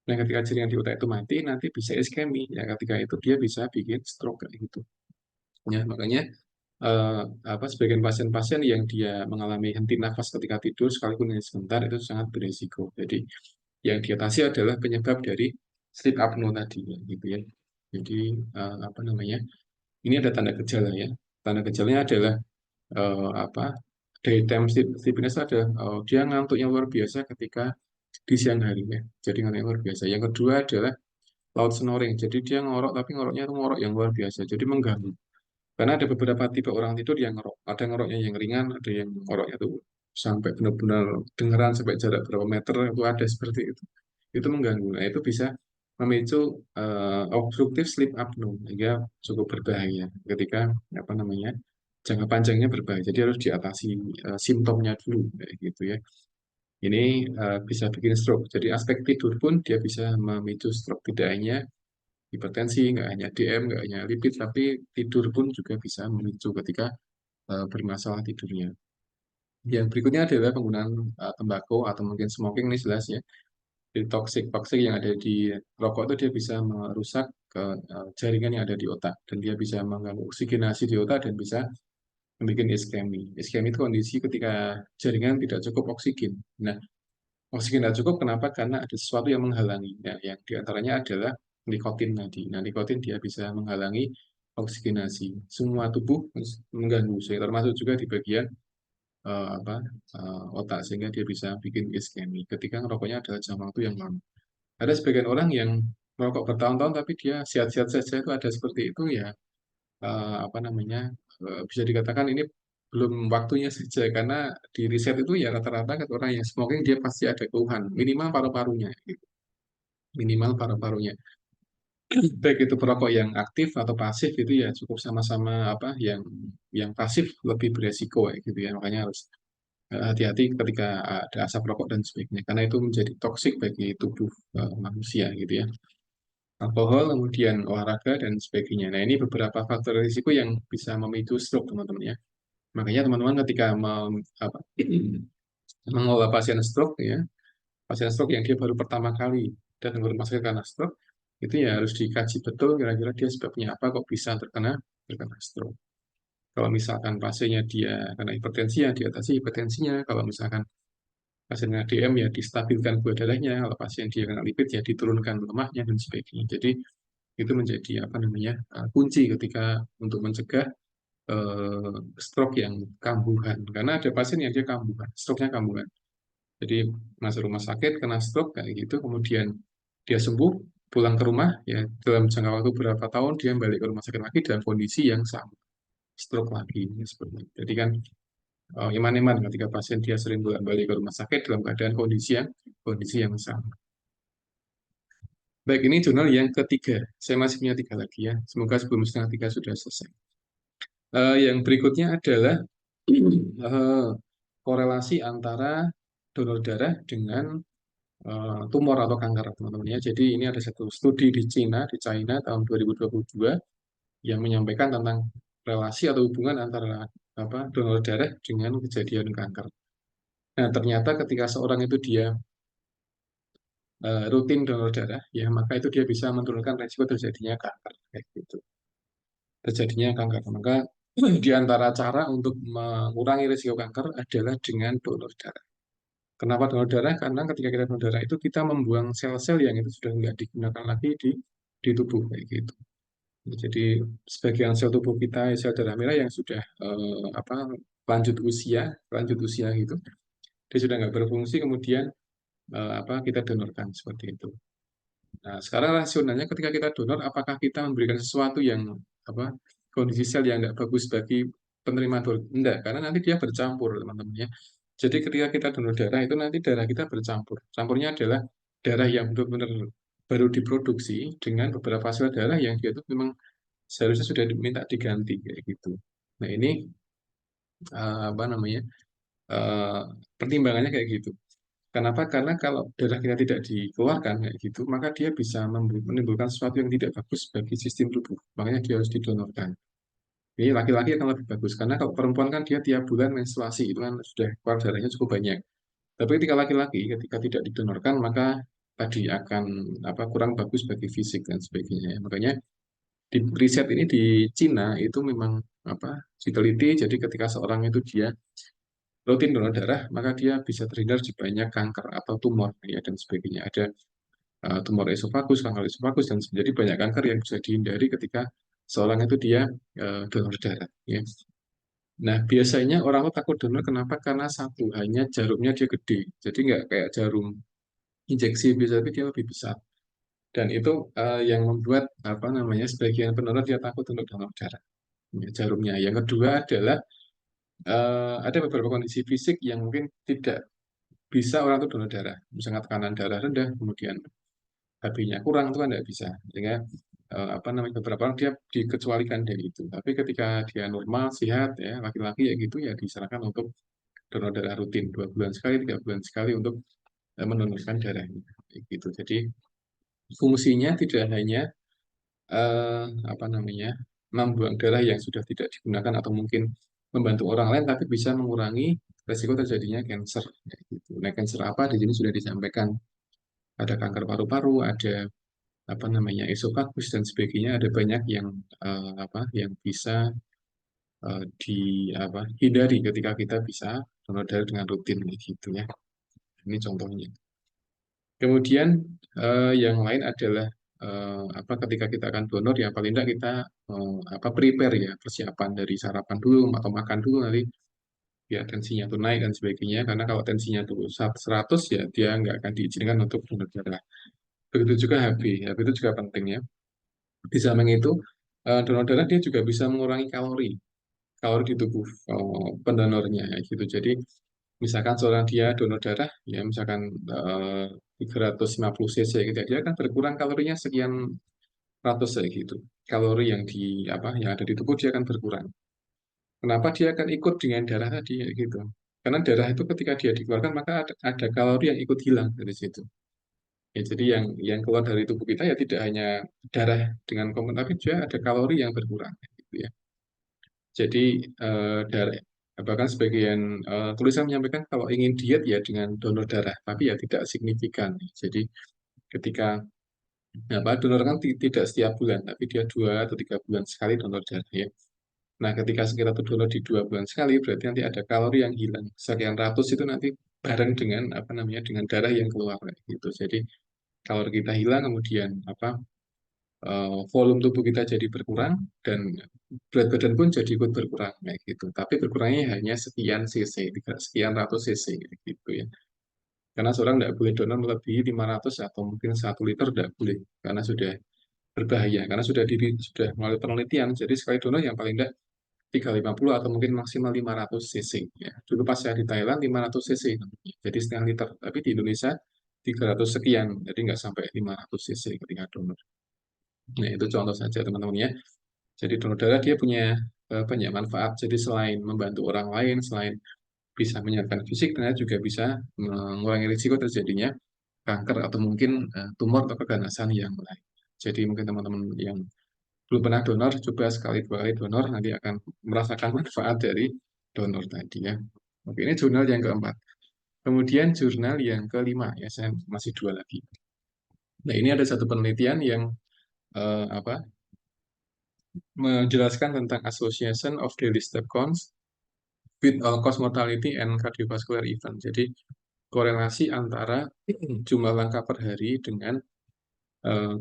Nah, ketika jaringan di otak itu mati, nanti bisa iskemi. Ya, ketika itu dia bisa bikin stroke kayak gitu. Ya, makanya sebagian pasien-pasien yang dia mengalami henti nafas ketika tidur sekalipun hanya sebentar itu sangat berisiko. Jadi yang diatasi adalah penyebab dari sleep apnea tadi, ya, gitu ya. Jadi ini ada tanda gejala ya. Tanda gejalanya adalah daytime sleepiness ada dia ngantuknya luar biasa ketika di siang hari ya. Jadi ngantuknya luar biasa. Yang kedua adalah loud snoring. Jadi dia ngorok tapi ngoroknya itu ngorok yang luar biasa. Jadi mengganggu. Karena ada beberapa tipe orang tidur yang ngorok. Ada ngoroknya yang ringan, ada yang ngoroknya tuh sampai benar-benar dengeran sampai jarak berapa meter itu ada seperti itu. Itu mengganggu. Nah, itu bisa memicu obstructive sleep apnea, sehingga cukup berbahaya ketika jangka panjangnya berbahaya. Jadi harus diatasi simptomnya dulu, kayak gitu ya. Ini bisa bikin stroke. Jadi aspek tidur pun dia bisa memicu stroke. Tidak hanya hipertensi, nggak hanya DM, nggak hanya lipid, tapi tidur pun juga bisa memicu ketika bermasalah tidurnya. Yang berikutnya adalah penggunaan tembakau atau mungkin smoking ini jelas ya. Jadi toksik yang ada di rokok itu dia bisa merusak ke jaringan yang ada di otak dan dia bisa mengganggu oksigenasi di otak dan bisa membuat iskemi. Iskemi itu kondisi ketika jaringan tidak cukup oksigen. Nah, oksigen tidak cukup kenapa? Karena ada sesuatu yang menghalangi. Nah, yang diantaranya adalah nikotin tadi. Nah, nikotin dia bisa menghalangi oksigenasi. Semua tubuh mengganggu, termasuk juga di bagian otak sehingga dia bisa bikin iskemi ketika ngerokoknya adalah jam waktu yang lama. Ada sebagian orang yang merokok bertahun-tahun tapi dia sehat-sehat saja itu ada seperti itu ya, apa namanya, bisa dikatakan ini belum waktunya saja karena di riset itu ya rata-rata kan orang yang smoking dia pasti ada keluhan minimal paru-parunya gitu. Minimal paru-parunya baik itu perokok yang aktif atau pasif itu ya cukup sama-sama apa yang pasif lebih beresiko ya gitu ya, makanya harus hati-hati ketika ada asap rokok dan sebagainya karena itu menjadi toksik bagi tubuh manusia gitu ya. Alkohol, kemudian olahraga dan sebagainya. Nah, ini beberapa faktor risiko yang bisa memicu stroke, teman-teman ya. Makanya teman-teman ketika mengelola pasien stroke ya, pasien stroke yang dia baru pertama kali datang ke rumah sakit karena stroke, itu ya harus dikaji betul kira-kira dia sebabnya apa kok bisa terkena stroke. Kalau misalkan pasiennya dia kena hipertensi ya diatasi hipertensinya. Kalau misalkan pasiennya DM ya distabilkan gula darahnya. Kalau pasien dia kena lipid ya diturunkan lemaknya dan sebagainya. Jadi itu menjadi apa namanya kunci ketika untuk mencegah stroke yang kambuhan. Karena ada pasien yang dia kambuhan, stroke-nya kambuhan. Jadi masuk rumah sakit kena stroke kayak gitu, kemudian dia sembuh, pulang ke rumah ya dalam jangka waktu berapa tahun dia balik ke rumah sakit lagi dalam kondisi yang sama, stroke lagi ya, seperti itu. Jadi kan iman-iman ketika pasien dia sering bolak-balik ke rumah sakit dalam keadaan kondisi yang sama. Baik, ini jurnal yang ketiga. Saya masih punya tiga lagi ya. Semoga sebelum setengah tiga sudah selesai. Yang berikutnya adalah korelasi antara donor darah dengan tumor atau kanker, teman-teman ya. Jadi ini ada satu studi di China tahun 2022 yang menyampaikan tentang relasi atau hubungan antara donor darah dengan kejadian kanker. Nah, ternyata ketika seorang itu dia rutin donor darah, ya maka itu dia bisa menurunkan resiko terjadinya kanker, kayak gitu. Terjadinya kanker. Maka di antara cara untuk mengurangi risiko kanker adalah dengan donor darah. Kenapa donor darah? Karena ketika kita donor darah itu kita membuang sel-sel yang itu sudah nggak digunakan lagi di tubuh kayak gitu. Jadi sebagian sel tubuh kita, sel darah merah yang sudah lanjut usia gitu, dia sudah nggak berfungsi, kemudian kita donorkan seperti itu. Nah, sekarang rasionalnya ketika kita donor, apakah kita memberikan sesuatu yang apa kondisi sel yang nggak bagus bagi penerima donor? Enggak, karena nanti dia bercampur, teman-teman ya. Jadi ketika kita donor darah itu nanti darah kita bercampur. Campurnya adalah darah yang benar-benar baru diproduksi dengan beberapa sel darah yang dia itu memang seharusnya sudah diminta diganti kayak gitu. Nah ini apa namanya eh, pertimbangannya kayak gitu. Kenapa? Karena kalau darah kita tidak dikeluarkan kayak gitu, maka dia bisa menimbulkan sesuatu yang tidak bagus bagi sistem tubuh. Makanya dia harus didonorkan. Ini laki-laki akan lebih bagus karena kalau perempuan kan dia tiap bulan menstruasi itu kan sudah keluar darahnya cukup banyak. Tapi ketika laki-laki ketika tidak didonorkan maka tadi akan kurang bagus bagi fisik dan sebagainya. Makanya di riset ini di Cina itu memang diteliti jadi ketika seorang itu dia rutin donor darah maka dia bisa terhindar dari banyak kanker atau tumor ya dan sebagainya. Ada tumor esofagus, kanker esofagus dan jadi banyak kanker yang bisa dihindari ketika seorang itu dia donor darah ya. Nah, biasanya orang tuh takut donor kenapa? Karena satu, hanya jarumnya dia gede. Jadi nggak kayak jarum injeksi biasa, tapi dia lebih besar. Dan itu yang membuat sebagian pendonor dia takut untuk donor darah. Ya, jarumnya. Yang kedua adalah ada beberapa kondisi fisik yang mungkin tidak bisa orang itu donor darah. Misalnya tekanan darah rendah, kemudian HB-nya kurang itu kan tidak bisa. Sehingga beberapa orang dia dikecualikan dari itu. Tapi ketika dia normal, sehat ya, laki-laki ya gitu ya disarankan untuk donor darah rutin 2 bulan sekali, 3 bulan sekali untuk mendonorkan darahnya. Gitu. Jadi fungsinya tidak hanya membuang darah yang sudah tidak digunakan atau mungkin membantu orang lain, tapi bisa mengurangi resiko terjadinya kanker. Gitu. Nah, kanker apa di sini sudah disampaikan. Ada kanker paru-paru, ada esofagus dan sebagainya. Ada banyak yang bisa dihindari ketika kita bisa donor darah dengan rutin gitu ya. Ini contohnya. Kemudian yang lain adalah ketika kita akan donor ya paling tidak kita prepare ya persiapan dari sarapan dulu atau makan dulu nanti biar tensinya tuh naik dan sebagainya. Karena kalau tensinya tuh 100 ya dia nggak akan diizinkan untuk donor darah. Begitu juga HB, HB itu juga penting ya. Di samping itu, donor darah dia juga bisa mengurangi kalori, kalori di tubuh pendonornya ya gitu. Jadi misalkan seorang dia donor darah, ya misalkan 350 cc gitu, ya, dia akan berkurang kalorinya sekian ratus kayak gitu. Kalori yang di apa yang ada di tubuh dia akan berkurang. Kenapa dia akan ikut dengan darah tadi kayak gitu? Karena darah itu ketika dia dikeluarkan maka ada kalori yang ikut hilang dari situ. Ya, jadi yang keluar dari tubuh kita ya tidak hanya darah dengan komponen, tapi juga ada kalori yang berkurang gitu ya. Jadi darah bahkan sebagian tulisan menyampaikan kalau ingin diet ya dengan donor darah, tapi ya tidak signifikan. Jadi ketika apa donor kan tidak setiap bulan, tapi dia 2 atau 3 bulan sekali donor darah ya. Nah, ketika kita tuh donor di 2 bulan sekali, berarti nanti ada kalori yang hilang. Sekian ratus itu nanti bareng dengan apa namanya dengan darah yang keluar kayak gitu. Jadi kalori kita hilang, kemudian apa volume tubuh kita jadi berkurang dan berat badan pun jadi ikut berkurang kayak gitu. Tapi berkurangnya hanya sekian cc, tidak sekian ratus cc kayak gitu ya. Karena seorang tidak boleh donor melebihi 500 atau mungkin 1 liter tidak boleh karena sudah berbahaya. Karena sudah melalui penelitian. Jadi sekali donor yang paling tidak 350 atau mungkin maksimal 500 cc ya. Dulu pas saya di Thailand 500 cc jadi setengah liter. Tapi di Indonesia 300 sekian, jadi nggak sampai 500 cc ketika donor. Nah, itu contoh saja teman-teman ya. Jadi donor darah dia punya banyak manfaat. Jadi selain membantu orang lain, selain bisa menyehatkan fisik, ternyata juga bisa mengurangi risiko terjadinya kanker atau mungkin tumor atau keganasan yang lain. Jadi mungkin teman-teman yang belum pernah donor, coba sekali 2 kali donor, nanti akan merasakan manfaat dari donor tadi ya. Oke, ini jurnal yang keempat. Kemudian jurnal yang kelima, ya saya masih 2 lagi. Nah, ini ada satu penelitian yang apa menjelaskan tentang association of daily step counts with all-cause mortality and cardiovascular event. Jadi korelasi antara jumlah langkah per hari dengan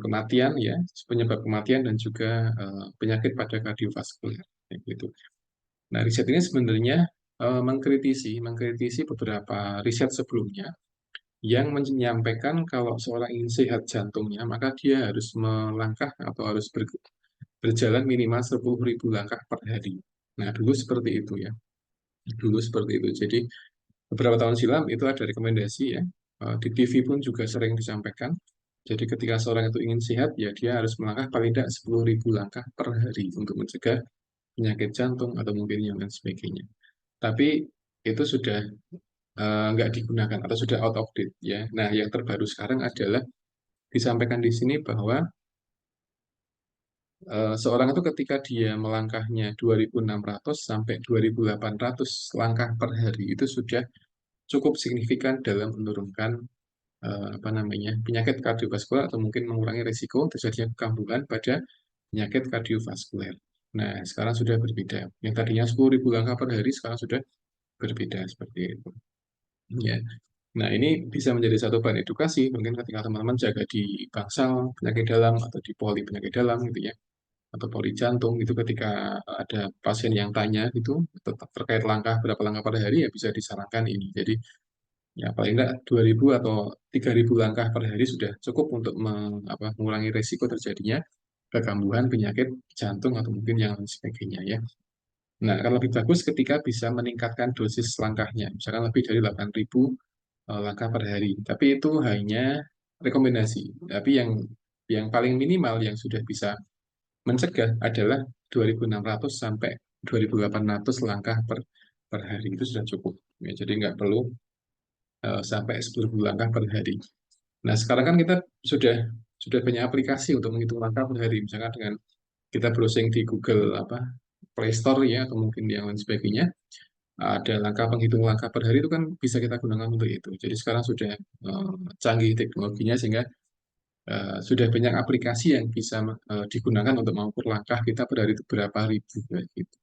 kematian ya, penyebab kematian dan juga penyakit pada kardiovaskuler gitu. Nah, riset ini sebenarnya mengkritisi beberapa riset sebelumnya yang menyampaikan kalau seorang ingin sehat jantungnya, maka dia harus melangkah atau harus berjalan minimal 10.000 langkah per hari. Nah, dulu seperti itu ya. Dulu seperti itu. Jadi, beberapa tahun silam itu ada rekomendasi ya. Di TV pun juga sering disampaikan. Jadi, ketika seorang itu ingin sehat, ya dia harus melangkah paling tidak 10.000 langkah per hari untuk mencegah penyakit jantung atau mungkin yang lain sebagainya. Tapi itu sudah nggak digunakan atau sudah out of date ya. Nah, yang terbaru sekarang adalah disampaikan di sini bahwa seorang itu ketika dia melangkahnya 2.600 sampai 2.800 langkah per hari itu sudah cukup signifikan dalam menurunkan apa namanya penyakit kardiovaskular atau mungkin mengurangi risiko terjadinya kekambuhan pada penyakit kardiovaskuler. Nah, sekarang sudah berbeda. Yang tadinya 10.000 langkah per hari sekarang sudah berbeda seperti itu. Ya. Nah, ini bisa menjadi satu bahan edukasi mungkin ketika teman-teman jaga di bangsal penyakit dalam atau di poli penyakit dalam gitu ya, atau poli jantung itu ketika ada pasien yang tanya gitu tetap terkait langkah berapa langkah pada hari ya bisa disarankan ini. Jadi ya paling enggak 2.000 atau 3.000 langkah per hari sudah cukup untuk mengurangi risiko terjadinya kekambuhan penyakit jantung atau mungkin yang lain sebagainya ya. Nah, akan lebih bagus ketika bisa meningkatkan dosis langkahnya, misalkan lebih dari 8.000 langkah per hari. Tapi itu hanya rekomendasi. Tapi yang paling minimal yang sudah bisa mencegah adalah 2.600 sampai 2.800 langkah per hari. Itu sudah cukup. Ya, jadi nggak perlu sampai 10.000 langkah per hari. Nah, sekarang kan kita sudah banyak aplikasi untuk menghitung langkah per hari. Misalkan dengan kita browsing di Google Play Store ya atau mungkin yang lain sebagainya ada langkah penghitung langkah per hari itu kan bisa kita gunakan untuk itu. Jadi sekarang sudah canggih teknologinya sehingga sudah banyak aplikasi yang bisa digunakan untuk mengukur langkah kita per hari itu berapa ribu kayak gitu.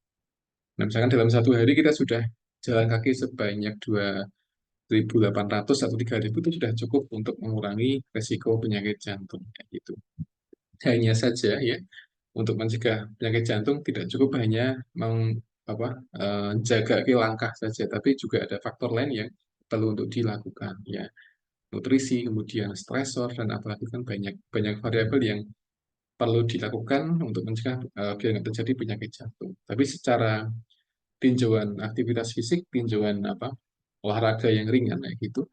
Nah, misalkan dalam satu hari kita sudah jalan kaki sebanyak 2.800 atau 3.000 itu sudah cukup untuk mengurangi resiko penyakit jantung kayak gitu. Hanya saja ya untuk mencegah penyakit jantung tidak cukup hanya apa jaga ke langkah saja, tapi juga ada faktor lain yang perlu untuk dilakukan ya, nutrisi, kemudian stresor dan apalagi kan banyak banyak variabel yang perlu dilakukan untuk mencegah biar nggak terjadi penyakit jantung. Tapi secara tinjauan aktivitas fisik, tinjauan apa olahraga yang ringan kayak gitu,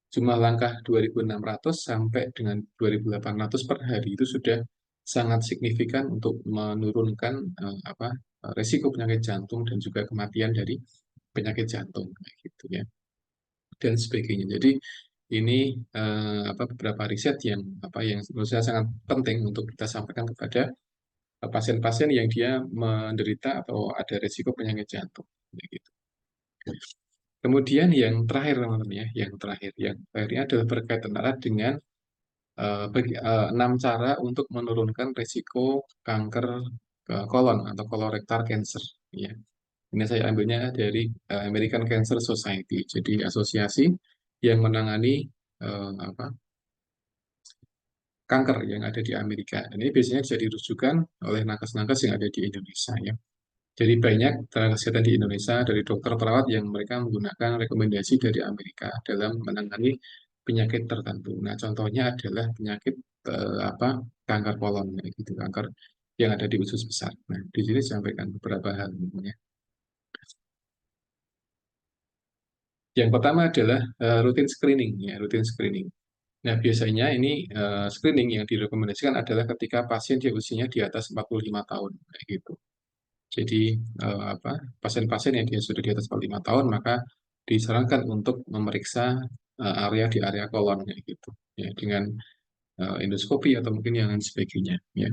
jumlah langkah 2.600 sampai dengan 2.800 per hari itu sudah sangat signifikan untuk menurunkan resiko penyakit jantung dan juga kematian dari penyakit jantung kayak gitu ya, dan sebagainya. Jadi ini beberapa riset yang yang menurut saya sangat penting untuk kita sampaikan kepada pasien-pasien yang dia menderita atau ada risiko penyakit jantung kayak gitu. Kemudian yang terakhir teman-teman ya, yang terakhirnya adalah berkaitan erat dengan 6 cara untuk menurunkan risiko kanker kolon atau colorectal cancer. Ya, ini saya ambilnya dari American Cancer Society, jadi asosiasi yang menangani apa kanker yang ada di Amerika. Dan ini biasanya jadi rujukan oleh nakes-nakes yang ada di Indonesia ya. Jadi banyak tenaga kesehatan di Indonesia dari dokter perawat yang mereka menggunakan rekomendasi dari Amerika dalam menangani penyakit tertentu. Nah, contohnya adalah penyakit kanker kolon, ya, gitu, kanker yang ada di usus besar. Nah, di sini saya sampaikan beberapa hal. Ya. Yang pertama adalah rutin screening, ya, rutin screening. Nah, biasanya ini screening yang direkomendasikan adalah ketika pasien dia usianya di atas 45 tahun, kayak gitu. Jadi pasien-pasien yang dia sudah di atas 45 tahun maka disarankan untuk memeriksa area di area kolon kayak gitu ya, dengan endoskopi atau mungkin yang lain sebagainya ya.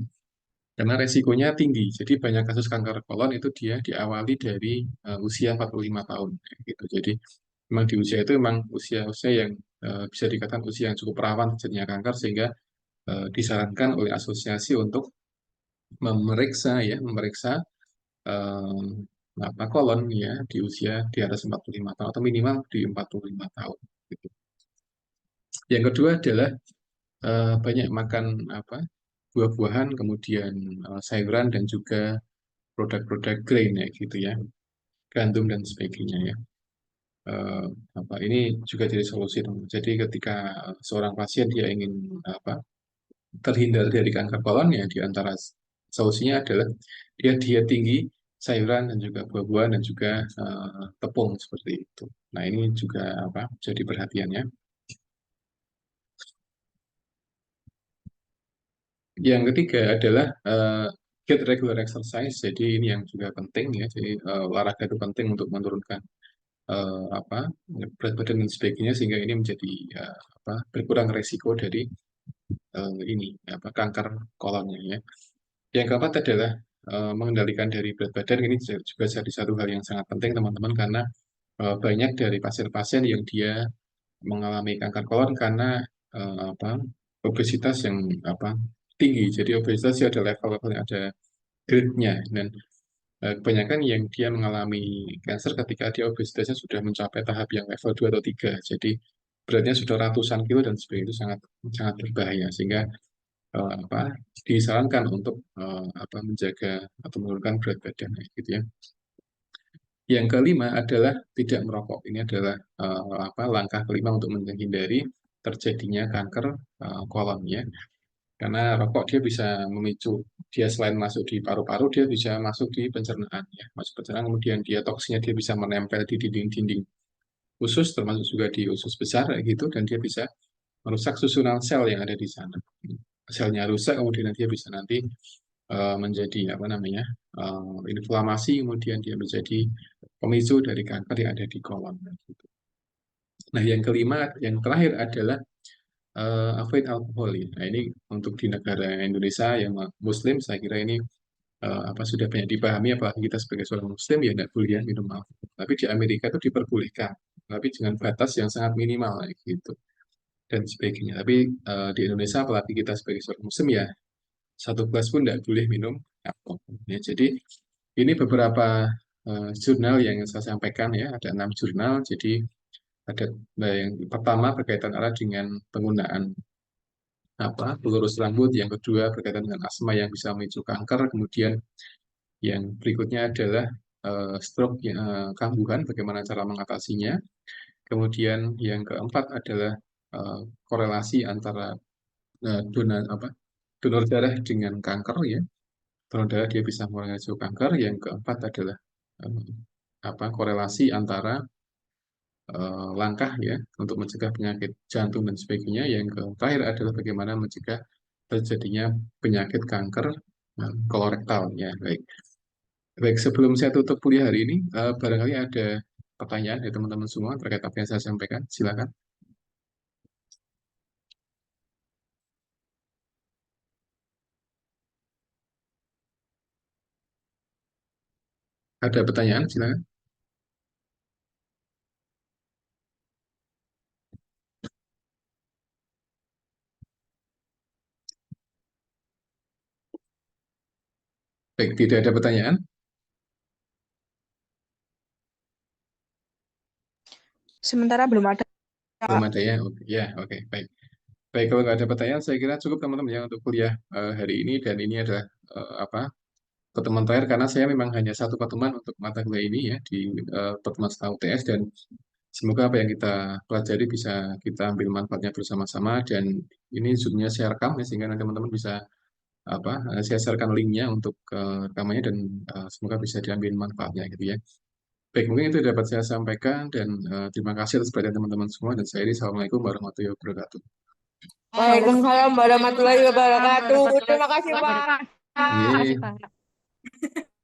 Karena resikonya tinggi. Jadi banyak kasus kanker kolon itu dia diawali dari usia 45 tahun kayak gitu. Jadi memang di usia itu memang usia-usia yang bisa dikatakan usia yang cukup rawan terjadinya kanker, sehingga disarankan oleh asosiasi untuk memeriksa eh, kolon ya di usia di atas 45 tahun atau minimal di 45 tahun gitu. Yang kedua adalah banyak makan buah-buahan, kemudian sayuran dan juga produk-produk grain ya gitu ya, gandum dan sebagainya ya. Eh, ini juga jadi solusi teman. Jadi ketika seorang pasien dia ingin terhindar dari kanker kolon ya, di antara solusinya adalah dia diet tinggi, sayuran dan juga buah-buahan dan juga tepung seperti itu. Nah, ini juga jadi perhatiannya. Yang ketiga adalah get regular exercise. Jadi ini yang juga penting ya. Jadi olahraga itu penting untuk menurunkan berat badan dan sebagainya, sehingga ini menjadi berkurang resiko dari ini kanker kolonnya ya. Yang keempat adalah mengendalikan dari berat badan. Ini juga jadi satu hal yang sangat penting teman-teman, karena banyak dari pasien-pasien yang dia mengalami kanker kolon karena obesitas yang tinggi. Jadi obesitas ada level-level yang ada grade-nya, dan kebanyakan yang dia mengalami kanker ketika dia obesitasnya sudah mencapai tahap yang level 2 atau 3. Jadi beratnya sudah ratusan kilo dan sebagainya, itu sangat sangat berbahaya, sehingga disarankan untuk menjaga atau menurunkan berat badan gitu ya. Yang kelima adalah tidak merokok. Ini adalah langkah kelima untuk menghindari terjadinya kanker kolon ya. Karena rokok dia bisa memicu, dia selain masuk di paru-paru, dia bisa masuk di pencernaan ya. Masuk pencernaan, kemudian dia toksinnya dia bisa menempel di dinding-dinding usus, termasuk juga di usus besar gitu, dan dia bisa merusak susunan sel yang ada di sana. Selnya rusak, kemudian dia bisa nanti menjadi inflamasi, kemudian dia menjadi pemicu dari kanker yang ada di kolon. Gitu. Nah, yang kelima, yang terakhir adalah avoid alkohol. Ya. Nah, ini untuk di negara Indonesia yang Muslim, saya kira ini sudah banyak dipahami, apalagi kita sebagai seorang Muslim ya tidak boleh ya minum alkohol. Tapi di Amerika itu diperbolehkan, tapi dengan batas yang sangat minimal gitu dan sebagainya. Tapi di Indonesia, apalagi kita sebagai seorang Muslim ya, satu gelas pun tidak boleh minum alkohol. Ya, jadi ini beberapa jurnal yang saya sampaikan ya, ada 6 jurnal. Jadi ada yang pertama berkaitan erat dengan penggunaan pelurus rambut, yang kedua berkaitan dengan asma yang bisa memicu kanker, kemudian yang berikutnya adalah stroke kambuhan, bagaimana cara mengatasinya. Kemudian yang keempat adalah korelasi antara donor darah dengan kanker ya. Donor darah dia bisa mengurangi resiko kanker. Yang keempat adalah eh, korelasi antara langkah ya untuk mencegah penyakit jantung dan sebagainya. Yang terakhir adalah bagaimana mencegah terjadinya penyakit kanker kolorektal ya. Baik. Baik, sebelum saya tutup kuliah hari ini, barangkali ada pertanyaan dari teman-teman semua terkait apa yang saya sampaikan. Silakan. Ada pertanyaan? Silakan. Baik, tidak ada pertanyaan. Sementara belum ada. Belum ada ya. Oke, ya, oke, baik. Baik, kalau nggak ada pertanyaan, saya kira cukup teman-teman ya untuk kuliah hari ini. Dan ini adalah pertemuan terakhir karena saya memang hanya satu pertemuan untuk mata kuliah ini ya di pertemuan setelah UTS, dan semoga apa yang kita pelajari bisa kita ambil manfaatnya bersama-sama. Dan ini Zoom-nya saya rekam ya, sehingga nanti teman-teman bisa saya sharekan linknya untuk rekamannya, dan semoga bisa diambil manfaatnya gitu ya. Baik, mungkin itu dapat saya sampaikan, dan terima kasih atas perhatian teman-teman semua, dan saya ini Assalamualaikum warahmatullahi wabarakatuh. Waalaikumsalam warahmatullahi wabarakatuh. Terima kasih, Pak. Ye. Pak.